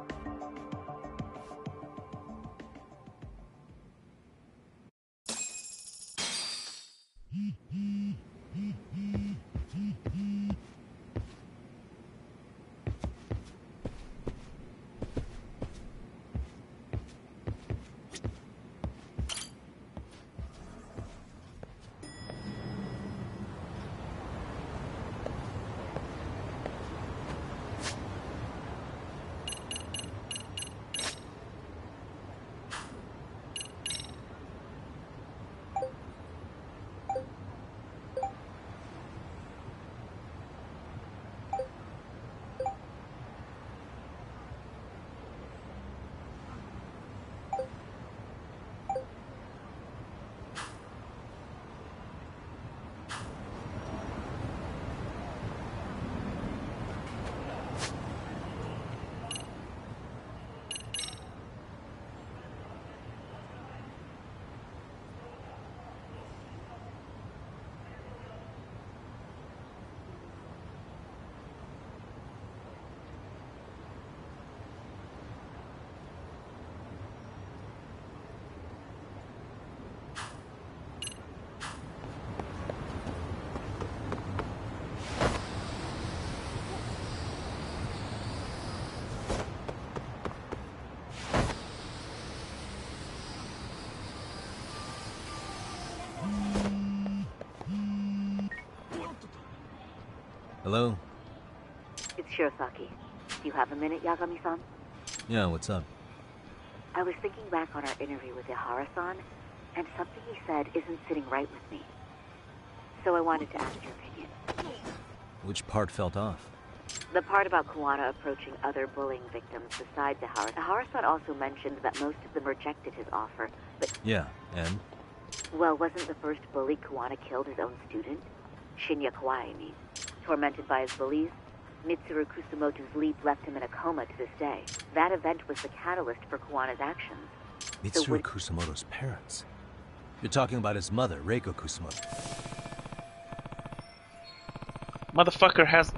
Hello? It's Shirosaki. Do you have a minute, Yagami-san? Yeah, what's up? I was thinking back on our interview with Ihara-san, and something he said isn't sitting right with me. So I wanted to ask your opinion. Which part felt off? The part about Kuwana approaching other bullying victims besides Ihara. Ihara-san also mentioned that most of them rejected his offer, but... Yeah, and? Well, wasn't the first bully Kuwana killed his own student? Shinya Kawai, I mean. Tormented by his bullies, Mitsuru Kusamoto's leap left him in a coma to this day. That event was the catalyst for Kuwana's actions. Mitsuru Kusamoto's parents? You're talking about his mother, Reiko Kusamoto. Motherfucker has...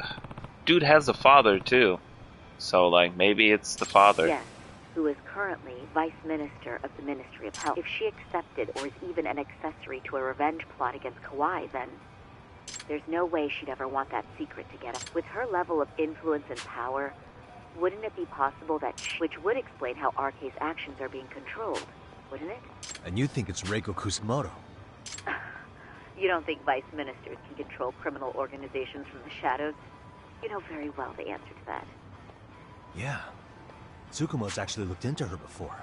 Dude has a father, too. So, like, maybe it's the father. Yes, who is currently Vice Minister of the Ministry of Health. If she accepted or is even an accessory to a revenge plot against Kawai, then there's no way she'd ever want that secret to get up. With her level of influence and power, wouldn't it be possible that which would explain how RK's actions are being controlled, wouldn't it? And you think it's Reiko Kusamoto? You don't think vice ministers can control criminal organizations from the shadows? You know very well the answer to that. Yeah. Tsukumo's actually looked into her before.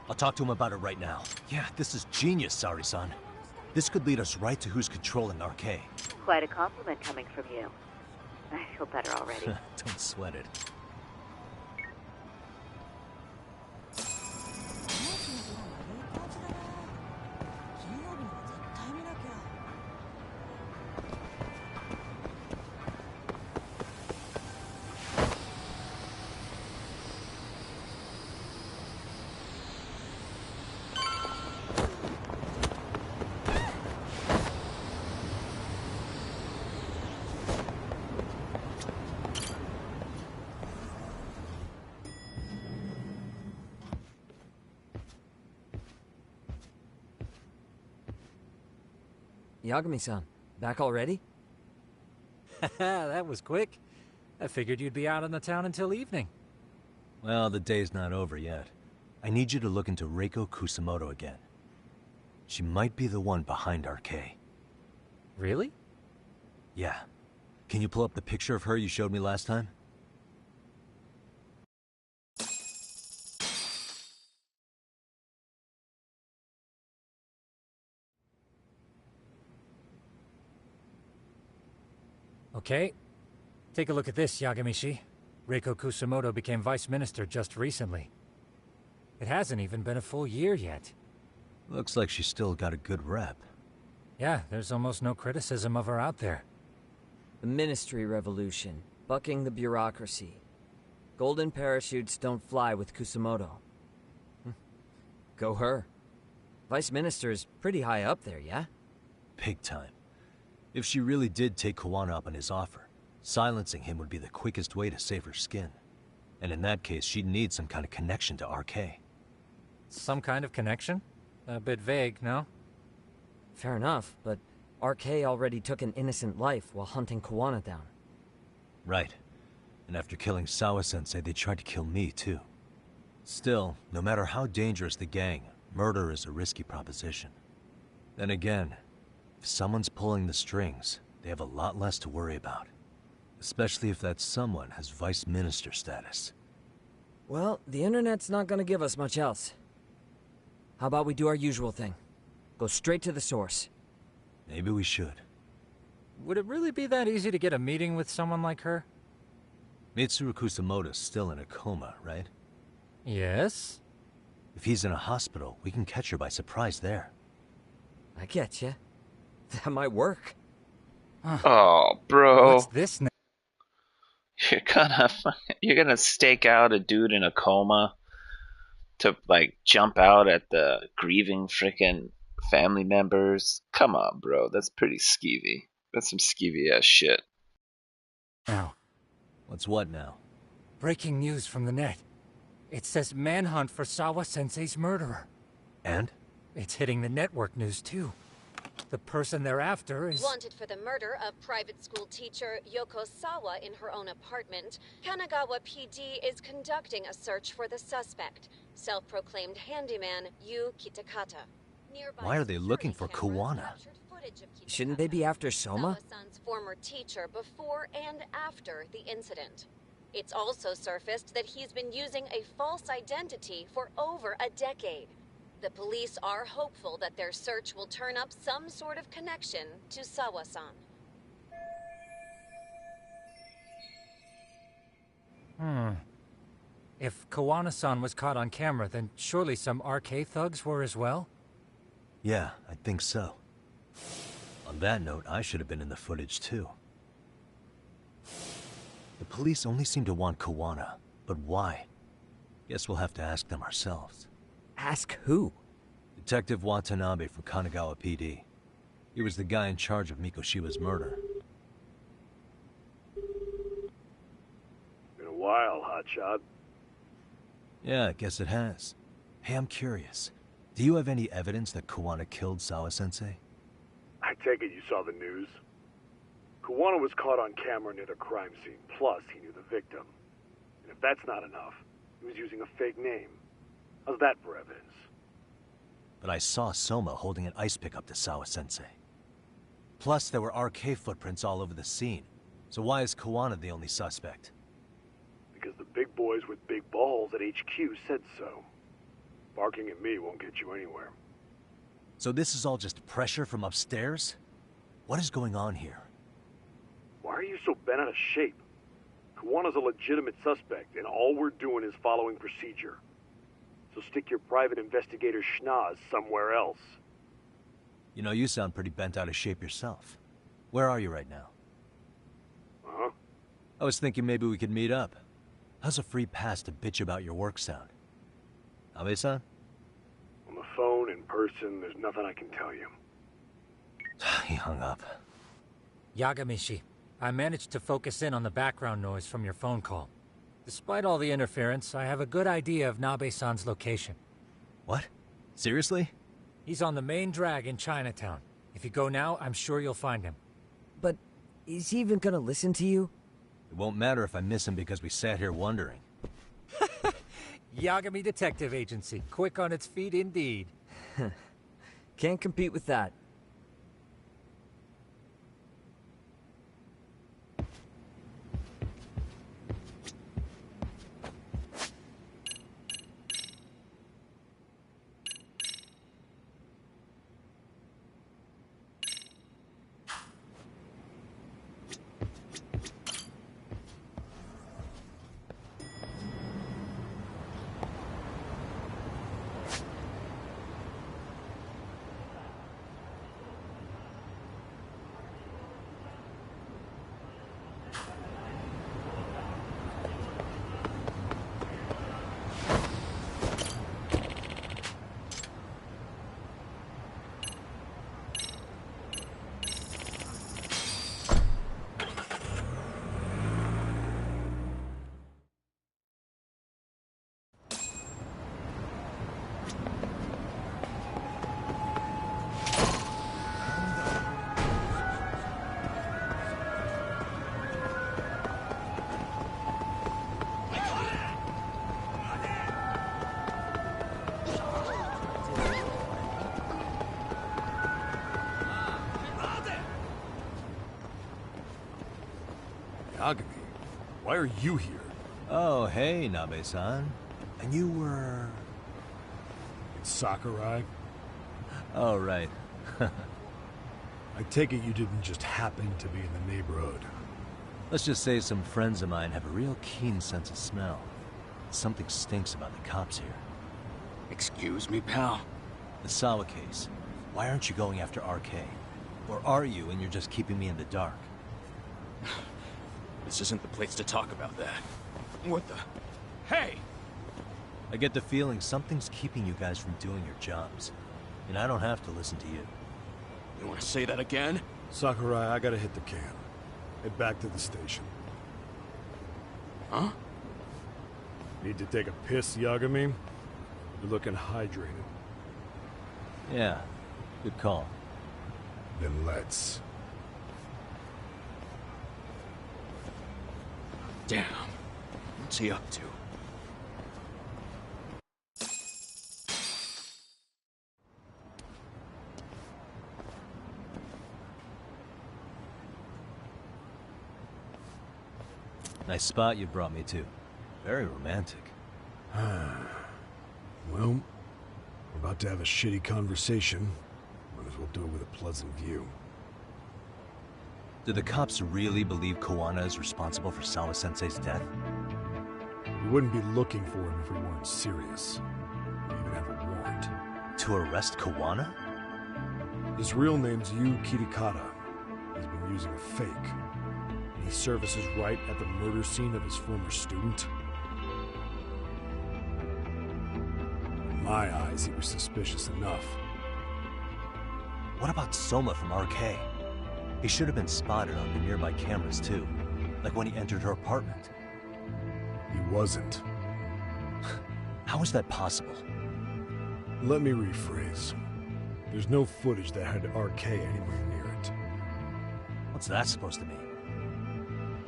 I'll talk to him about it right now. Yeah, this is genius, Sari-san. This could lead us right to who's controlling RK. Quite a compliment coming from you. I feel better already. Don't sweat it. Yagami-san, back already? That was quick. I figured you'd be out in the town until evening. Well, the day's not over yet. I need you to look into Reiko Kusamoto again. She might be the one behind RK. Really? Yeah. Can you pull up the picture of her you showed me last time? Okay. Take a look at this, Yagamishi. Reiko Kusamoto became vice minister just recently. It hasn't even been a full year yet. Looks like she's still got a good rep. Yeah, there's almost no criticism of her out there. The Ministry Revolution, bucking the bureaucracy. Golden parachutes don't fly with Kusamoto. Go her. Vice Minister's pretty high up there, yeah? Big time. If she really did take Kuwana up on his offer, silencing him would be the quickest way to save her skin. And in that case, she'd need some kind of connection to RK. Some kind of connection? A bit vague, no? Fair enough, but RK already took an innocent life while hunting Kuwana down. Right. And after killing Sawa-sensei, they tried to kill me, too. Still, no matter how dangerous the gang, murder is a risky proposition. Then again, if someone's pulling the strings, they have a lot less to worry about. Especially if that someone has vice minister status. Well, the internet's not gonna give us much else. How about we do our usual thing? Go straight to the source. Maybe we should. Would it really be that easy to get a meeting with someone like her? Mitsuru Kusamoto's still in a coma, right? Yes? If he's in a hospital, we can catch her by surprise there. I get you. That might work. Oh, bro. What's this now? You're gonna stake out a dude in a coma to, like, jump out at the grieving frickin' family members? Come on, bro. That's pretty skeevy. That's some skeevy ass shit. Now. What's what now? Breaking news from the net. It says manhunt for Sawa-sensei's murderer. And? It's hitting the network news, too. The person they're after is... Wanted for the murder of private school teacher Yoko Sawa in her own apartment, Kanagawa PD is conducting a search for the suspect, self-proclaimed handyman Yu Kitakata. Why are they looking for Kawana? Shouldn't they be after Soma? Sawa-san's former teacher before and after the incident. It's also surfaced that he's been using a false identity for over a decade. The police are hopeful that their search will turn up some sort of connection to Sawa-san. If Kawana-san was caught on camera, then surely some RK thugs were as well? Yeah, I think so. On that note, I should have been in the footage too. The police only seem to want Kawana, but why? Guess we'll have to ask them ourselves. Ask who? Detective Watanabe from Kanagawa PD. He was the guy in charge of Mikoshiba's murder. Been a while, hotshot. Yeah, I guess it has. Hey, I'm curious. Do you have any evidence that Kawana killed Sawa-sensei? I take it you saw the news? Kawana was caught on camera near the crime scene, plus he knew the victim. And if that's not enough, he was using a fake name. How's that for evidence? But I saw Soma holding an ice pick up to Sawa-sensei. Plus, there were RK footprints all over the scene. So why is Kawana the only suspect? Because the big boys with big balls at HQ said so. Barking at me won't get you anywhere. So this is all just pressure from upstairs? What is going on here? Why are you so bent out of shape? Kawana's a legitimate suspect, and all we're doing is following procedure. So stick your private investigator schnoz somewhere else. You know, you sound pretty bent out of shape yourself. Where are you right now? Huh? I was thinking maybe we could meet up. How's a free pass to bitch about your work sound? Abe-san? On the phone, in person, there's nothing I can tell you. He hung up. Yagamishi, I managed to focus in on the background noise from your phone call. Despite all the interference, I have a good idea of Nabe-san's location. What? Seriously? He's on the main drag in Chinatown. If you go now, I'm sure you'll find him. But is he even gonna listen to you? It won't matter if I miss him because we sat here wondering. Yagami Detective Agency. Quick on its feet indeed. Can't compete with that. Yagami, why are you here? Oh, hey, Nabe-san. And you were... It's Sakurai? Oh, right. I take it you didn't just happen to be in the neighborhood. Let's just say some friends of mine have a real keen sense of smell. Something stinks about the cops here. Excuse me, pal? The Sawa case. Why aren't you going after RK? Or are you and you're just keeping me in the dark? This isn't the place to talk about that. What the... Hey! I get the feeling something's keeping you guys from doing your jobs. And I don't have to listen to you. You want to say that again? Sakurai, I gotta hit the can. Head back to the station. Huh? Need to take a piss, Yagami? You're looking hydrated. Yeah, good call. Then let's. Damn. What's he up to? Nice spot you brought me to. Very romantic. Well, we're about to have a shitty conversation. Might as well do it with a pleasant view. Do the cops really believe Koana is responsible for Sawa-sensei's death? We wouldn't be looking for him if we weren't serious. We even have a warrant. To arrest Koana? His real name's Yu Kitakata. He's been using a fake. He services right at the murder scene of his former student. In my eyes, he was suspicious enough. What about Soma from RK? He should have been spotted on the nearby cameras too, like when he entered her apartment. He wasn't. How is that possible? Let me rephrase. There's no footage that had RK anywhere near it. What's that supposed to mean?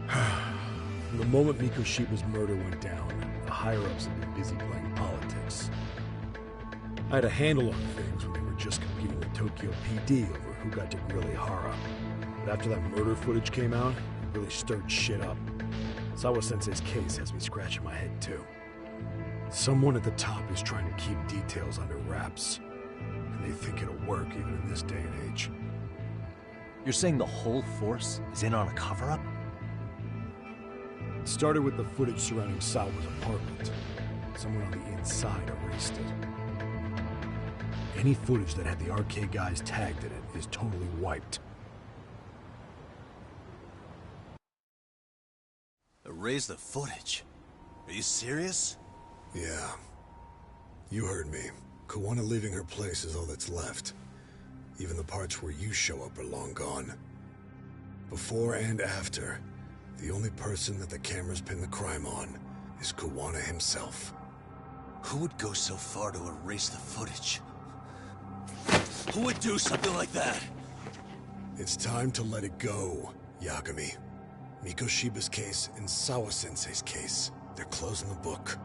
From the moment Mikoshiba's murder went down, the higher-ups have been busy playing politics. I had a handle on things when they were just competing with Tokyo PD over who got to grill Ihara. But after that murder footage came out, it really stirred shit up. Sawa-sensei's case has me scratching my head too. Someone at the top is trying to keep details under wraps. And they think it'll work even in this day and age. You're saying the whole force is in on a cover-up? It started with the footage surrounding Sawa's apartment. Someone on the inside erased it. Any footage that had the RK guys tagged in it is totally wiped. Erase the footage? Are you serious? Yeah. You heard me. Koana leaving her place is all that's left. Even the parts where you show up are long gone. Before and after, the only person that the cameras pin the crime on is Koana himself. Who would go so far to erase the footage? Who would do something like that? It's time to let it go, Yagami. Mikoshiba's case and Sawa-sensei's case, they're closing the book.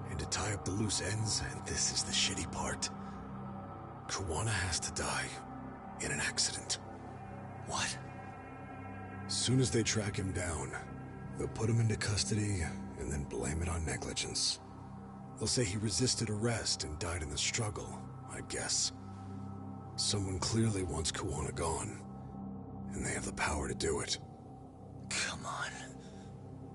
And to tie up the loose ends, and this is the shitty part, Koana has to die in an accident. What? Soon as they track him down, they'll put him into custody and then blame it on negligence. They'll say he resisted arrest and died in the struggle, I guess. Someone clearly wants Koana gone, and they have the power to do it. Come on.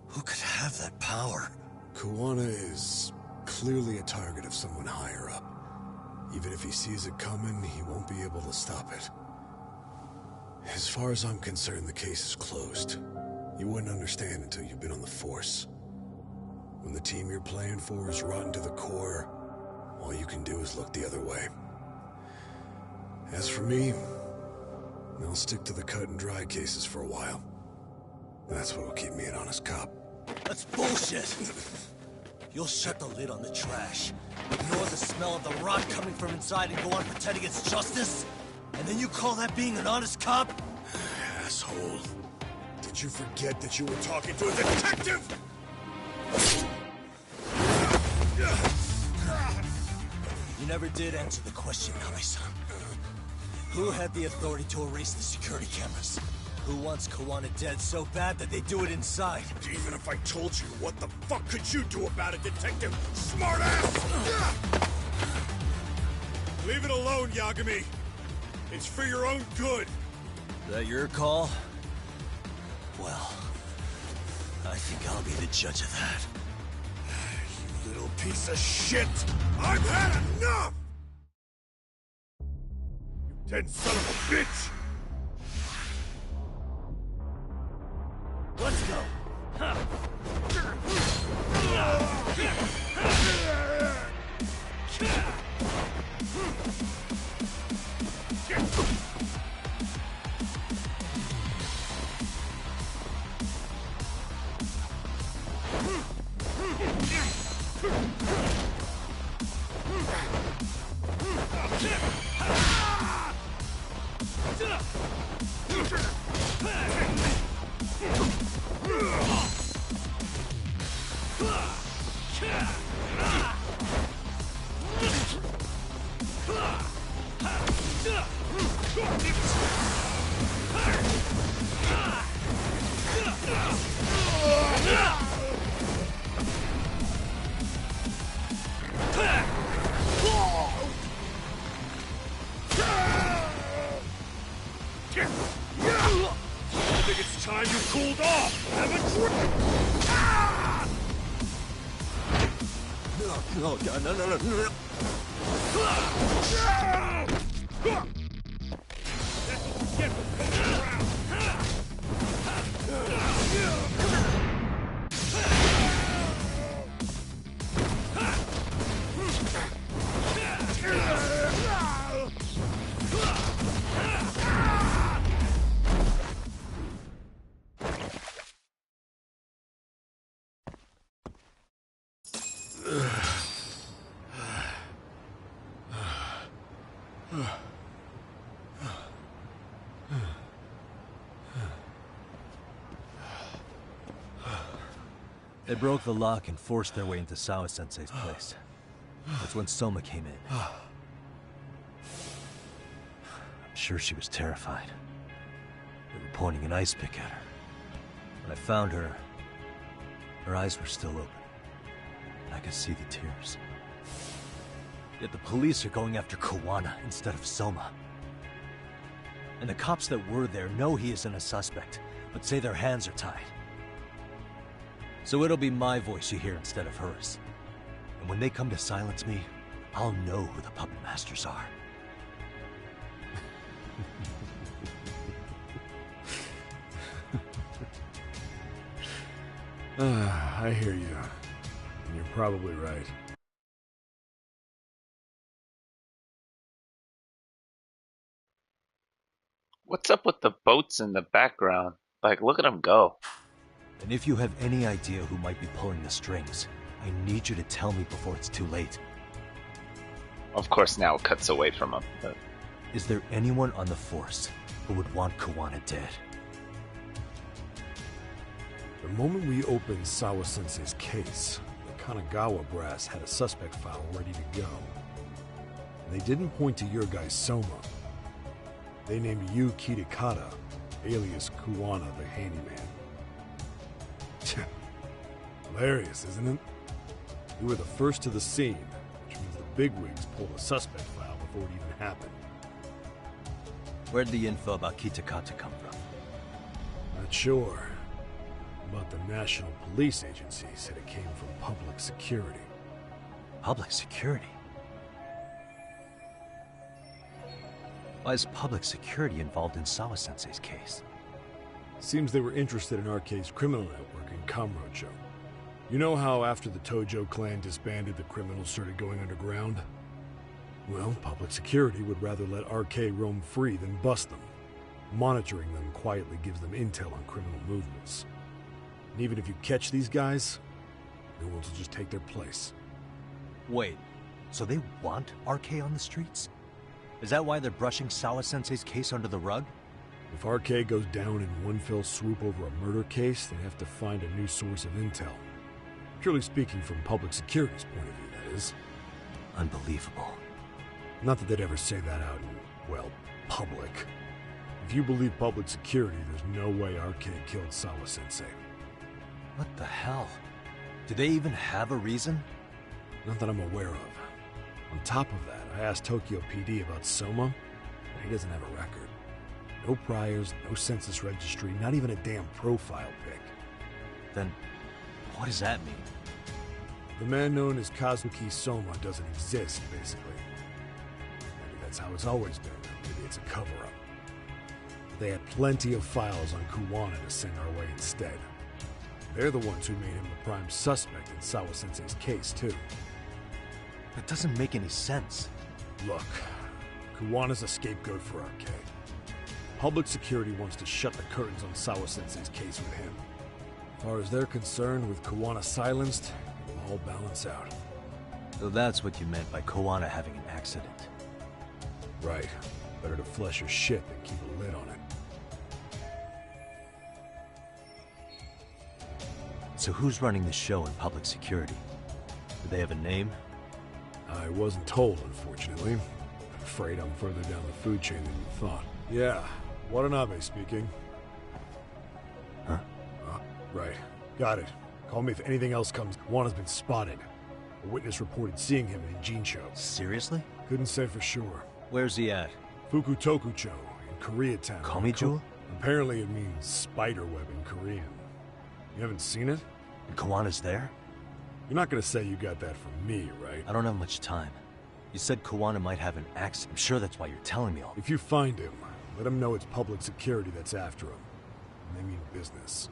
Who could have that power? Koana is clearly a target of someone higher up. Even if he sees it coming, he won't be able to stop it. As far as I'm concerned, the case is closed. You wouldn't understand until you've been on the force. When the team you're playing for is rotten to the core, all you can do is look the other way. As for me, I'll stick to the cut and dry cases for a while. That's what'll keep me an honest cop. That's bullshit! You'll shut the lid on the trash, ignore the smell of the rot coming from inside, and go on pretending it's justice? And then you call that being an honest cop? Asshole. Did you forget that you were talking to a detective? You never did answer the question, Nami-san. Who had the authority to erase the security cameras? Who wants Koana dead so bad that they do it inside? Even if I told you, what the fuck could you do about it, detective? Smartass! Leave it alone, Yagami. It's for your own good. Is that your call? Well, I think I'll be the judge of that. You little piece of shit! I've had enough! You dead son of a bitch! Let's go! cooled off! Have a drink! Ah! No, God, no. That's what you get for coming around! They broke the lock and forced their way into Sawa-sensei's place. That's when Soma came in. I'm sure she was terrified. They were pointing an ice pick at her. When I found her, her eyes were still open. I could see the tears. Yet the police are going after Kawana instead of Soma. And the cops that were there know he isn't a suspect, but say their hands are tied. So it'll be my voice you hear instead of hers. And when they come to silence me, I'll know who the puppet masters are. I hear you. And you're probably right. What's up with the boats in the background? Like, look at them go. And if you have any idea who might be pulling the strings, I need you to tell me before it's too late. Of course, now it cuts away from him. But... Is there anyone on the force who would want Kawana dead? The moment we opened Sawa-sensei's case, the Kanagawa brass had a suspect file ready to go. And they didn't point to your guy Soma. They named you Kitakata, alias Kawana the handyman. Hilarious, isn't it? You were the first to the scene, which means the bigwigs pulled a suspect file before it even happened. Where'd the info about Kitakata come from? Not sure. But the National Police Agency said it came from public security. Public security? Why is public security involved in Sawa-sensei's case? Seems they were interested in RK's criminal network in Kamurocho. You know how after the Tojo clan disbanded, the criminals started going underground? Well, public security would rather let RK roam free than bust them. Monitoring them quietly gives them intel on criminal movements. And even if you catch these guys, no one will just take their place. Wait, so they want RK on the streets? Is that why they're brushing Sawa-sensei's case under the rug? If RK goes down in one fell swoop over a murder case, they have to find a new source of intel. Purely speaking, from public security's point of view, that is. Unbelievable. Not that they'd ever say that out in, well, public. If you believe public security, there's no way RK killed Sawa-sensei. What the hell? Do they even have a reason? Not that I'm aware of. On top of that, I asked Tokyo PD about Soma, but he doesn't have a record. No priors, no census registry, not even a damn profile pic. Then, what does that mean? The man known as Kazuki Soma doesn't exist, basically. Maybe that's how it's always been. Maybe it's a cover-up. They had plenty of files on Kawana to send our way instead. They're the ones who made him the prime suspect in Sawa-sensei's case, too. That doesn't make any sense. Look, Kawana's a scapegoat for RK. Public security wants to shut the curtains on Sawa-sensei's case with him. As far as they're concerned, with Kawana silenced, it will all balance out. So that's what you meant by Kawana having an accident. Right. Better to flush your shit than keep a lid on it. So who's running the show in public security? Do they have a name? I wasn't told, unfortunately. Afraid I'm further down the food chain than you thought. Yeah, Watanabe speaking. Huh? Right. Got it. Call me if anything else comes. Juan been spotted. A witness reported seeing him in Jincho. Seriously? Couldn't say for sure. Where's he at? Fukutokucho, in Koreatown. Komijul? Apparently it means spider web in Korean. You haven't seen it? And Kawana's there? You're not gonna say you got that from me, right? I don't have much time. You said Kawana might have an axe. I'm sure that's why you're telling me all. If you find him, let him know it's public security that's after him. And they mean business.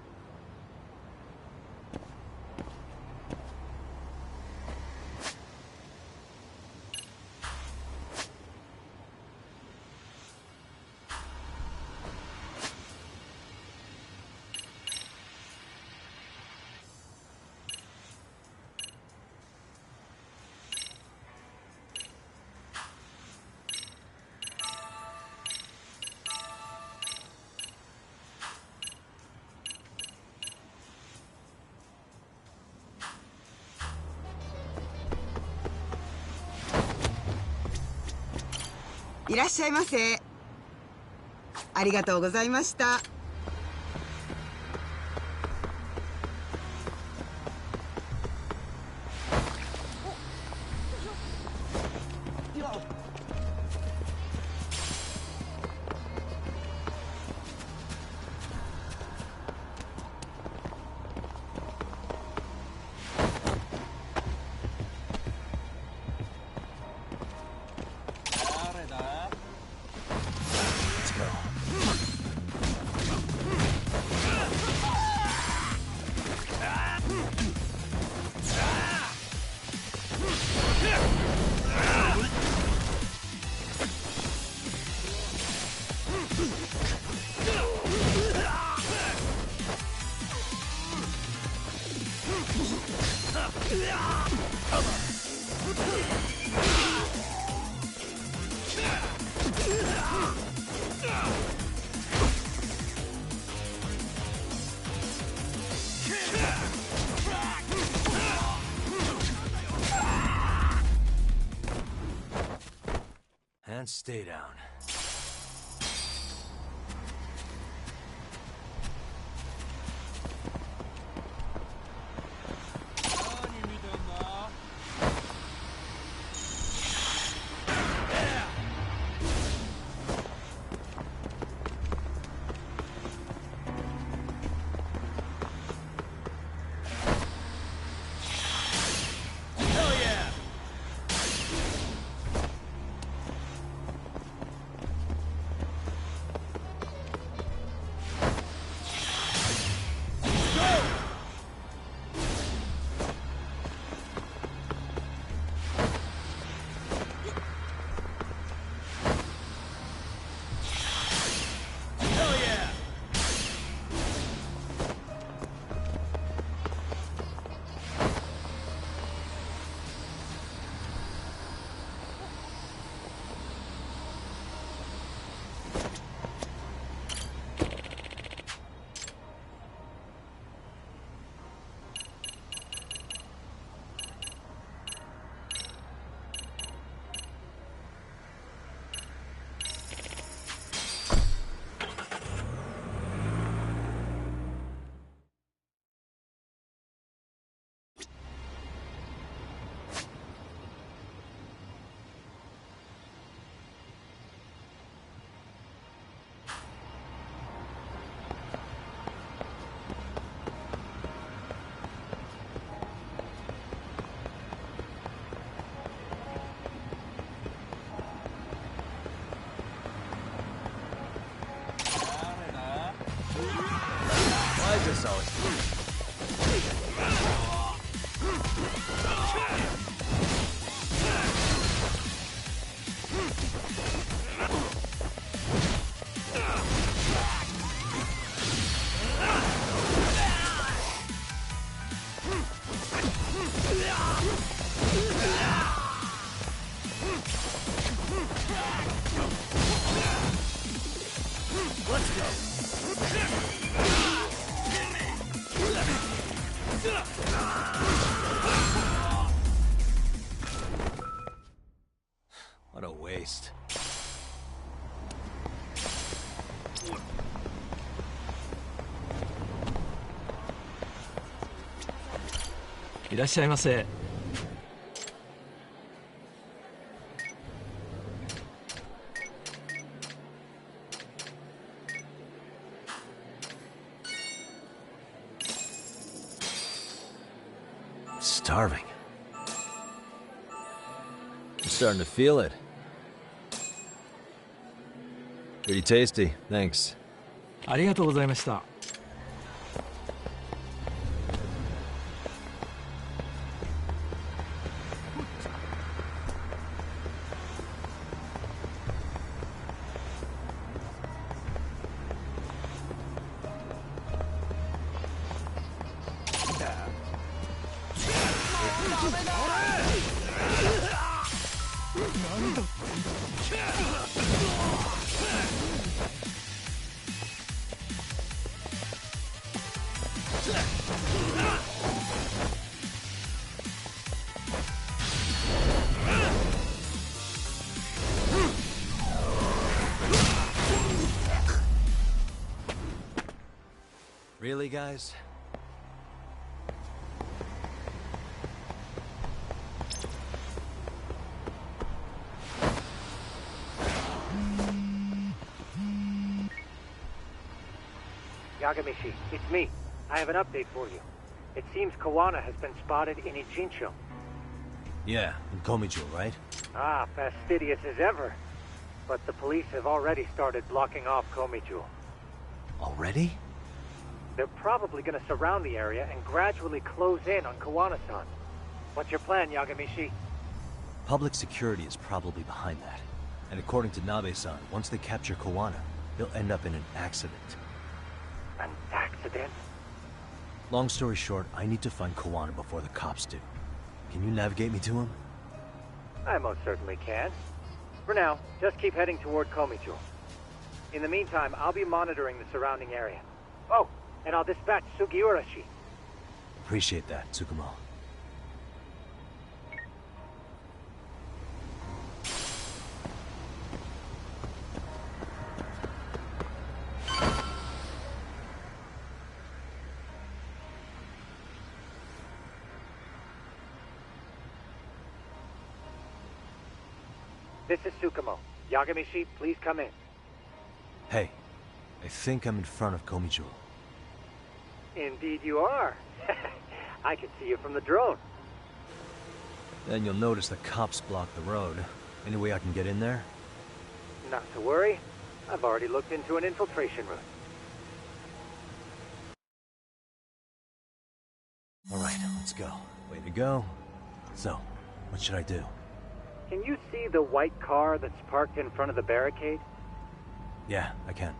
いらっしゃいませ。ありがとうございました。And stay down. Why is this always... Let's go. What a waste.いらっしゃいませ。starving. I'm starting to feel it. Pretty tasty, thanks. ありがとうございました。Really, guys? Yagamishi, it's me. I have an update for you. It seems Kawana has been spotted in Ijincho. Yeah, in Komijo, right? Ah, fastidious as ever. But the police have already started blocking off Komijo. Already? They're probably going to surround the area and gradually close in on Kawana-san. What's your plan, Yagamishi? Public security is probably behind that. And according to Nabe-san, once they capture Kawana, they'll end up in an accident. An accident? Long story short, I need to find Kawana before the cops do. Can you navigate me to him? I most certainly can. For now, just keep heading toward Komijo. In the meantime, I'll be monitoring the surrounding area. Oh, and I'll dispatch Sugiurashi. Appreciate that, Tsukumo. This is Tsukumo. Yagamishi, please come in. Hey, I think I'm in front of Komijo. Indeed you are. I can see you from the drone. Then you'll notice the cops block the road. Any way I can get in there? Not to worry. I've already looked into an infiltration route. Alright, let's go. Way to go. So, what should I do? Can you see the white car that's parked in front of the barricade? Yeah, I can.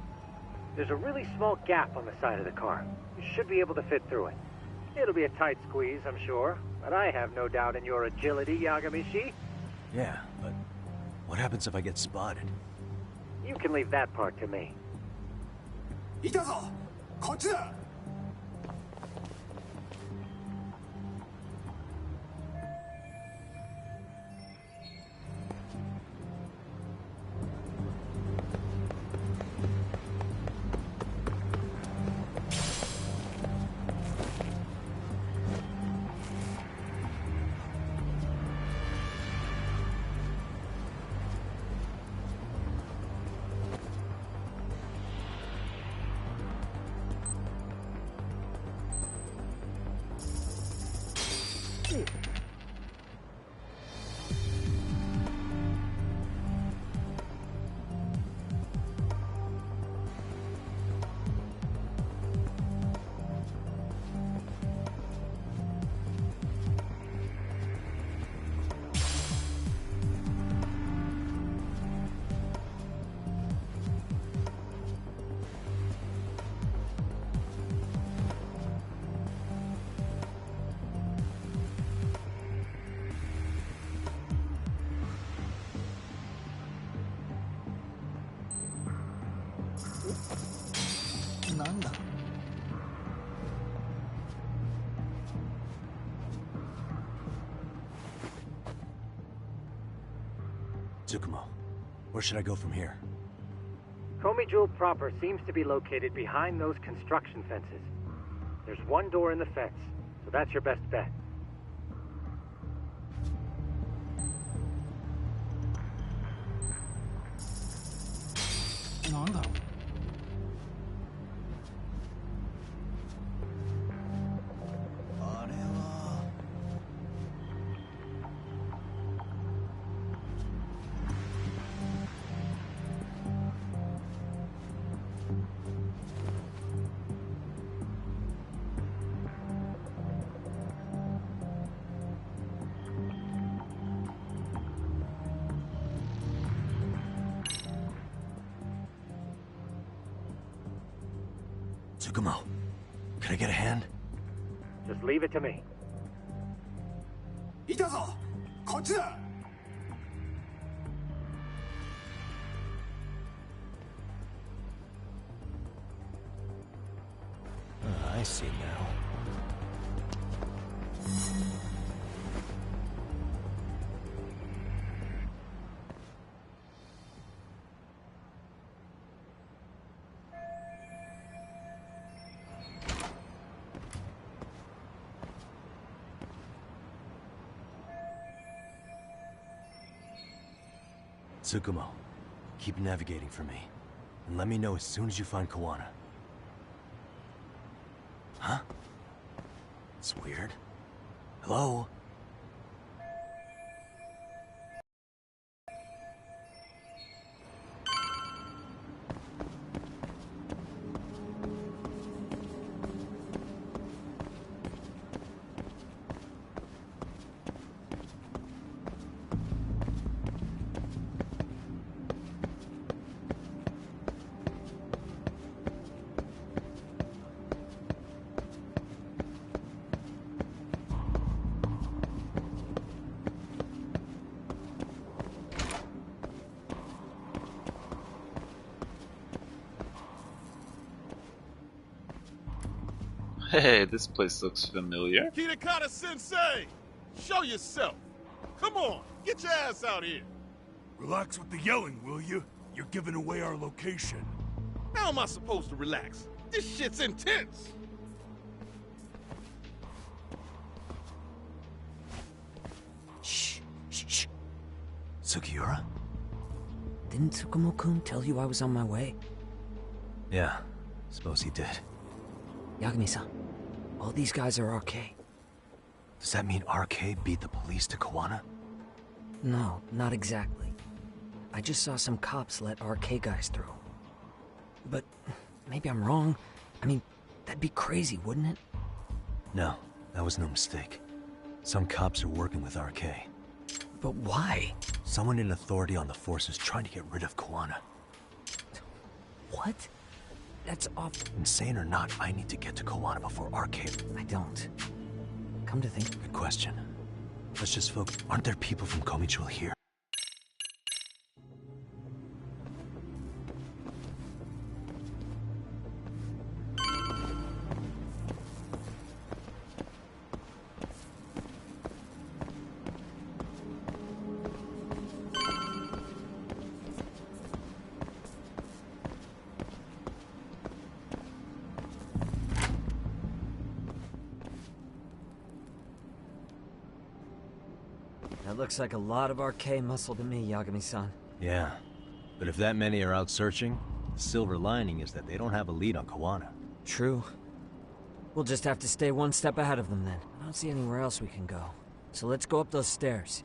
There's a really small gap on the side of the car. You should be able to fit through it. It'll be a tight squeeze, I'm sure, but I have no doubt in your agility, Yagamishi. Yeah, but what happens if I get spotted? You can leave that part to me. いたぞこっちだ なんだ Tsukumo, where should I go from here? Komijo proper seems to be located behind those construction fences. There's one door in the fence, so that's your best bet. Tsukumo, can I get a hand? Just leave it to me. いたぞこっちだ I see now. Tsukumo, keep navigating for me. And let me know as soon as you find Kawana. Huh? It's weird. Hello? Hey, this place looks familiar. Kitakata Sensei! Show yourself! Come on, get your ass out here! Relax with the yelling, will you? You're giving away our location. How am I supposed to relax? This shit's intense! Shh, shh, shh. Sugiura? Didn't Tsukumo-kun tell you I was on my way? Yeah, suppose he did. Yagami-san, all these guys are RK. Does that mean RK beat the police to Kawana? No, not exactly. I just saw some cops let RK guys through. But maybe I'm wrong. I mean, that'd be crazy, wouldn't it? No, that was no mistake. Some cops are working with RK. But why? Someone in authority on the force is trying to get rid of Kawana. What? That's awful. Insane or not, I need to get to Kawana before RK... I don't. Come to think... Good question. Let's just focus. Aren't there people from Komichua here? That looks like a lot of RK muscle to me, Yagami-san. Yeah. But if that many are out searching, the silver lining is that they don't have a lead on Kawana. True. We'll just have to stay one step ahead of them then. I don't see anywhere else we can go. So let's go up those stairs.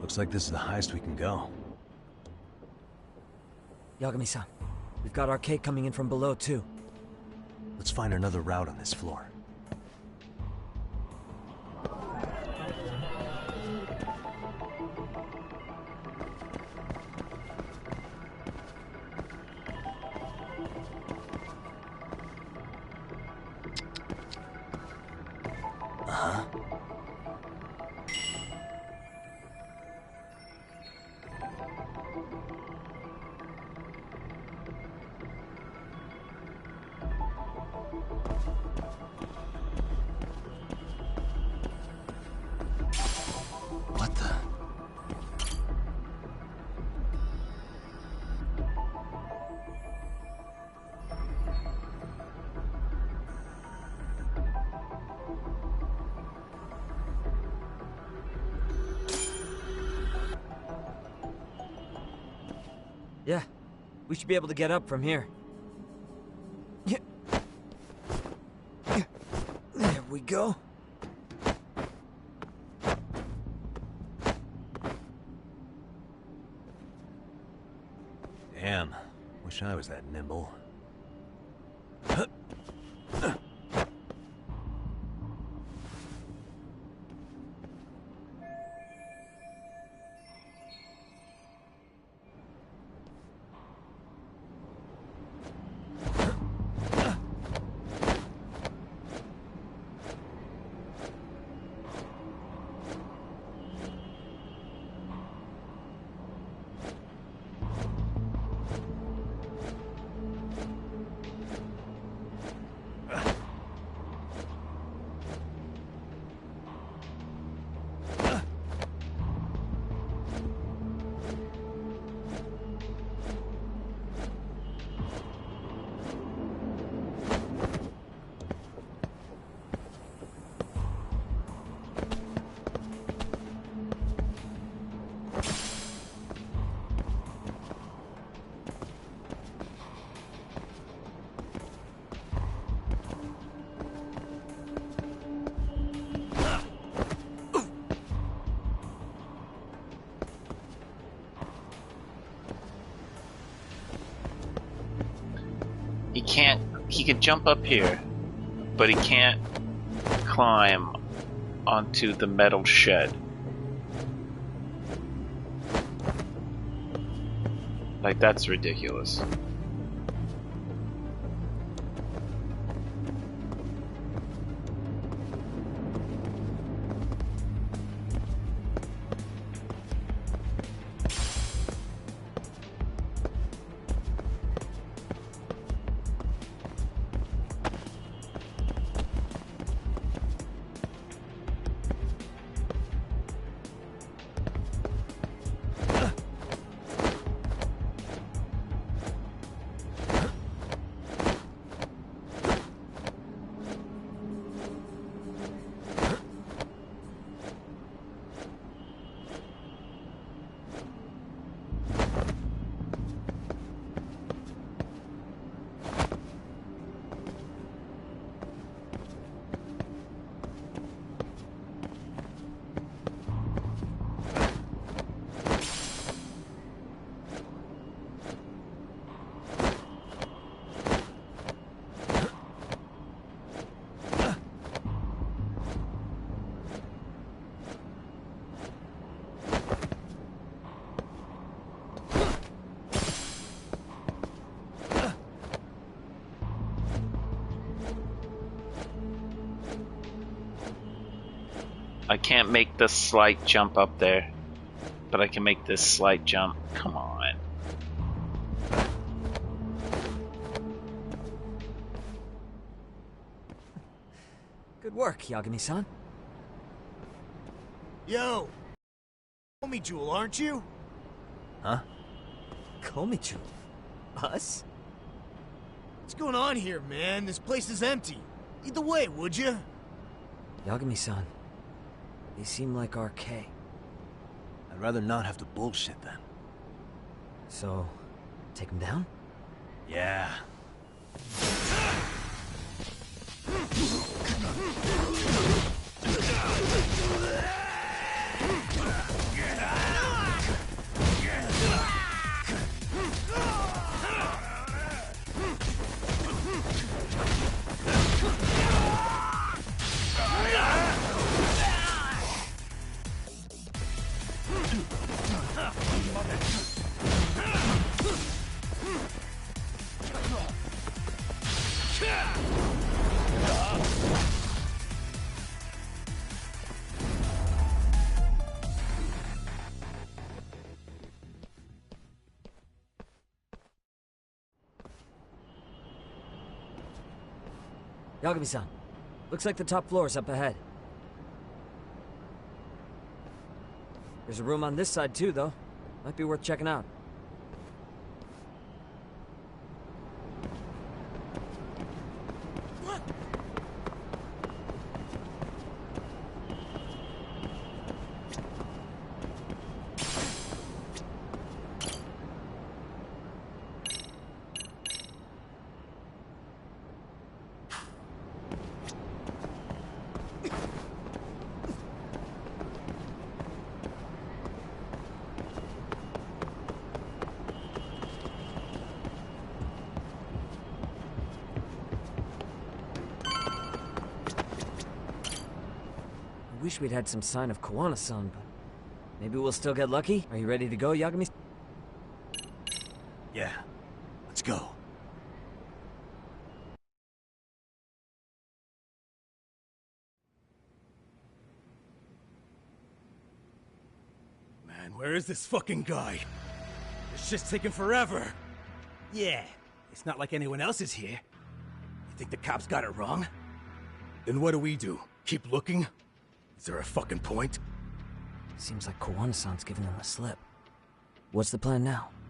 Looks like this is the highest we can go. Yagami-san, we've got RK coming in from below, too. Let's find another route on this floor. Uh-huh. What the? Yeah, we should be able to get up from here. we go? Damn. Wish I was that nimble. He can jump up here, but he can't climb onto the metal shed. Like, that's ridiculous. I can't make the slight jump up there, but I can make this slight jump. Come on. Good work, Yagami-san. Yo! Komi-jewel, aren't you? Huh? Komi-jewel? Us? What's going on here, man? This place is empty. Lead the way, would you? Yagami-san, they seem like RK. I'd rather not have to bullshit then. So, take them down? Yeah. Yagami-san, looks like the top floor is up ahead. There's a room on this side too, though. Might be worth checking out. wish we'd had some sign of Kawana-san, but maybe we'll still get lucky. Are you ready to go, Yagami? Yeah. Let's go. Man, where is this fucking guy? This shit's taking forever. Yeah, it's not like anyone else is here. You think the cops got it wrong? Then what do? Keep looking? Is there a fucking point? Seems like Kawana-san's giving them a slip. What's the plan now?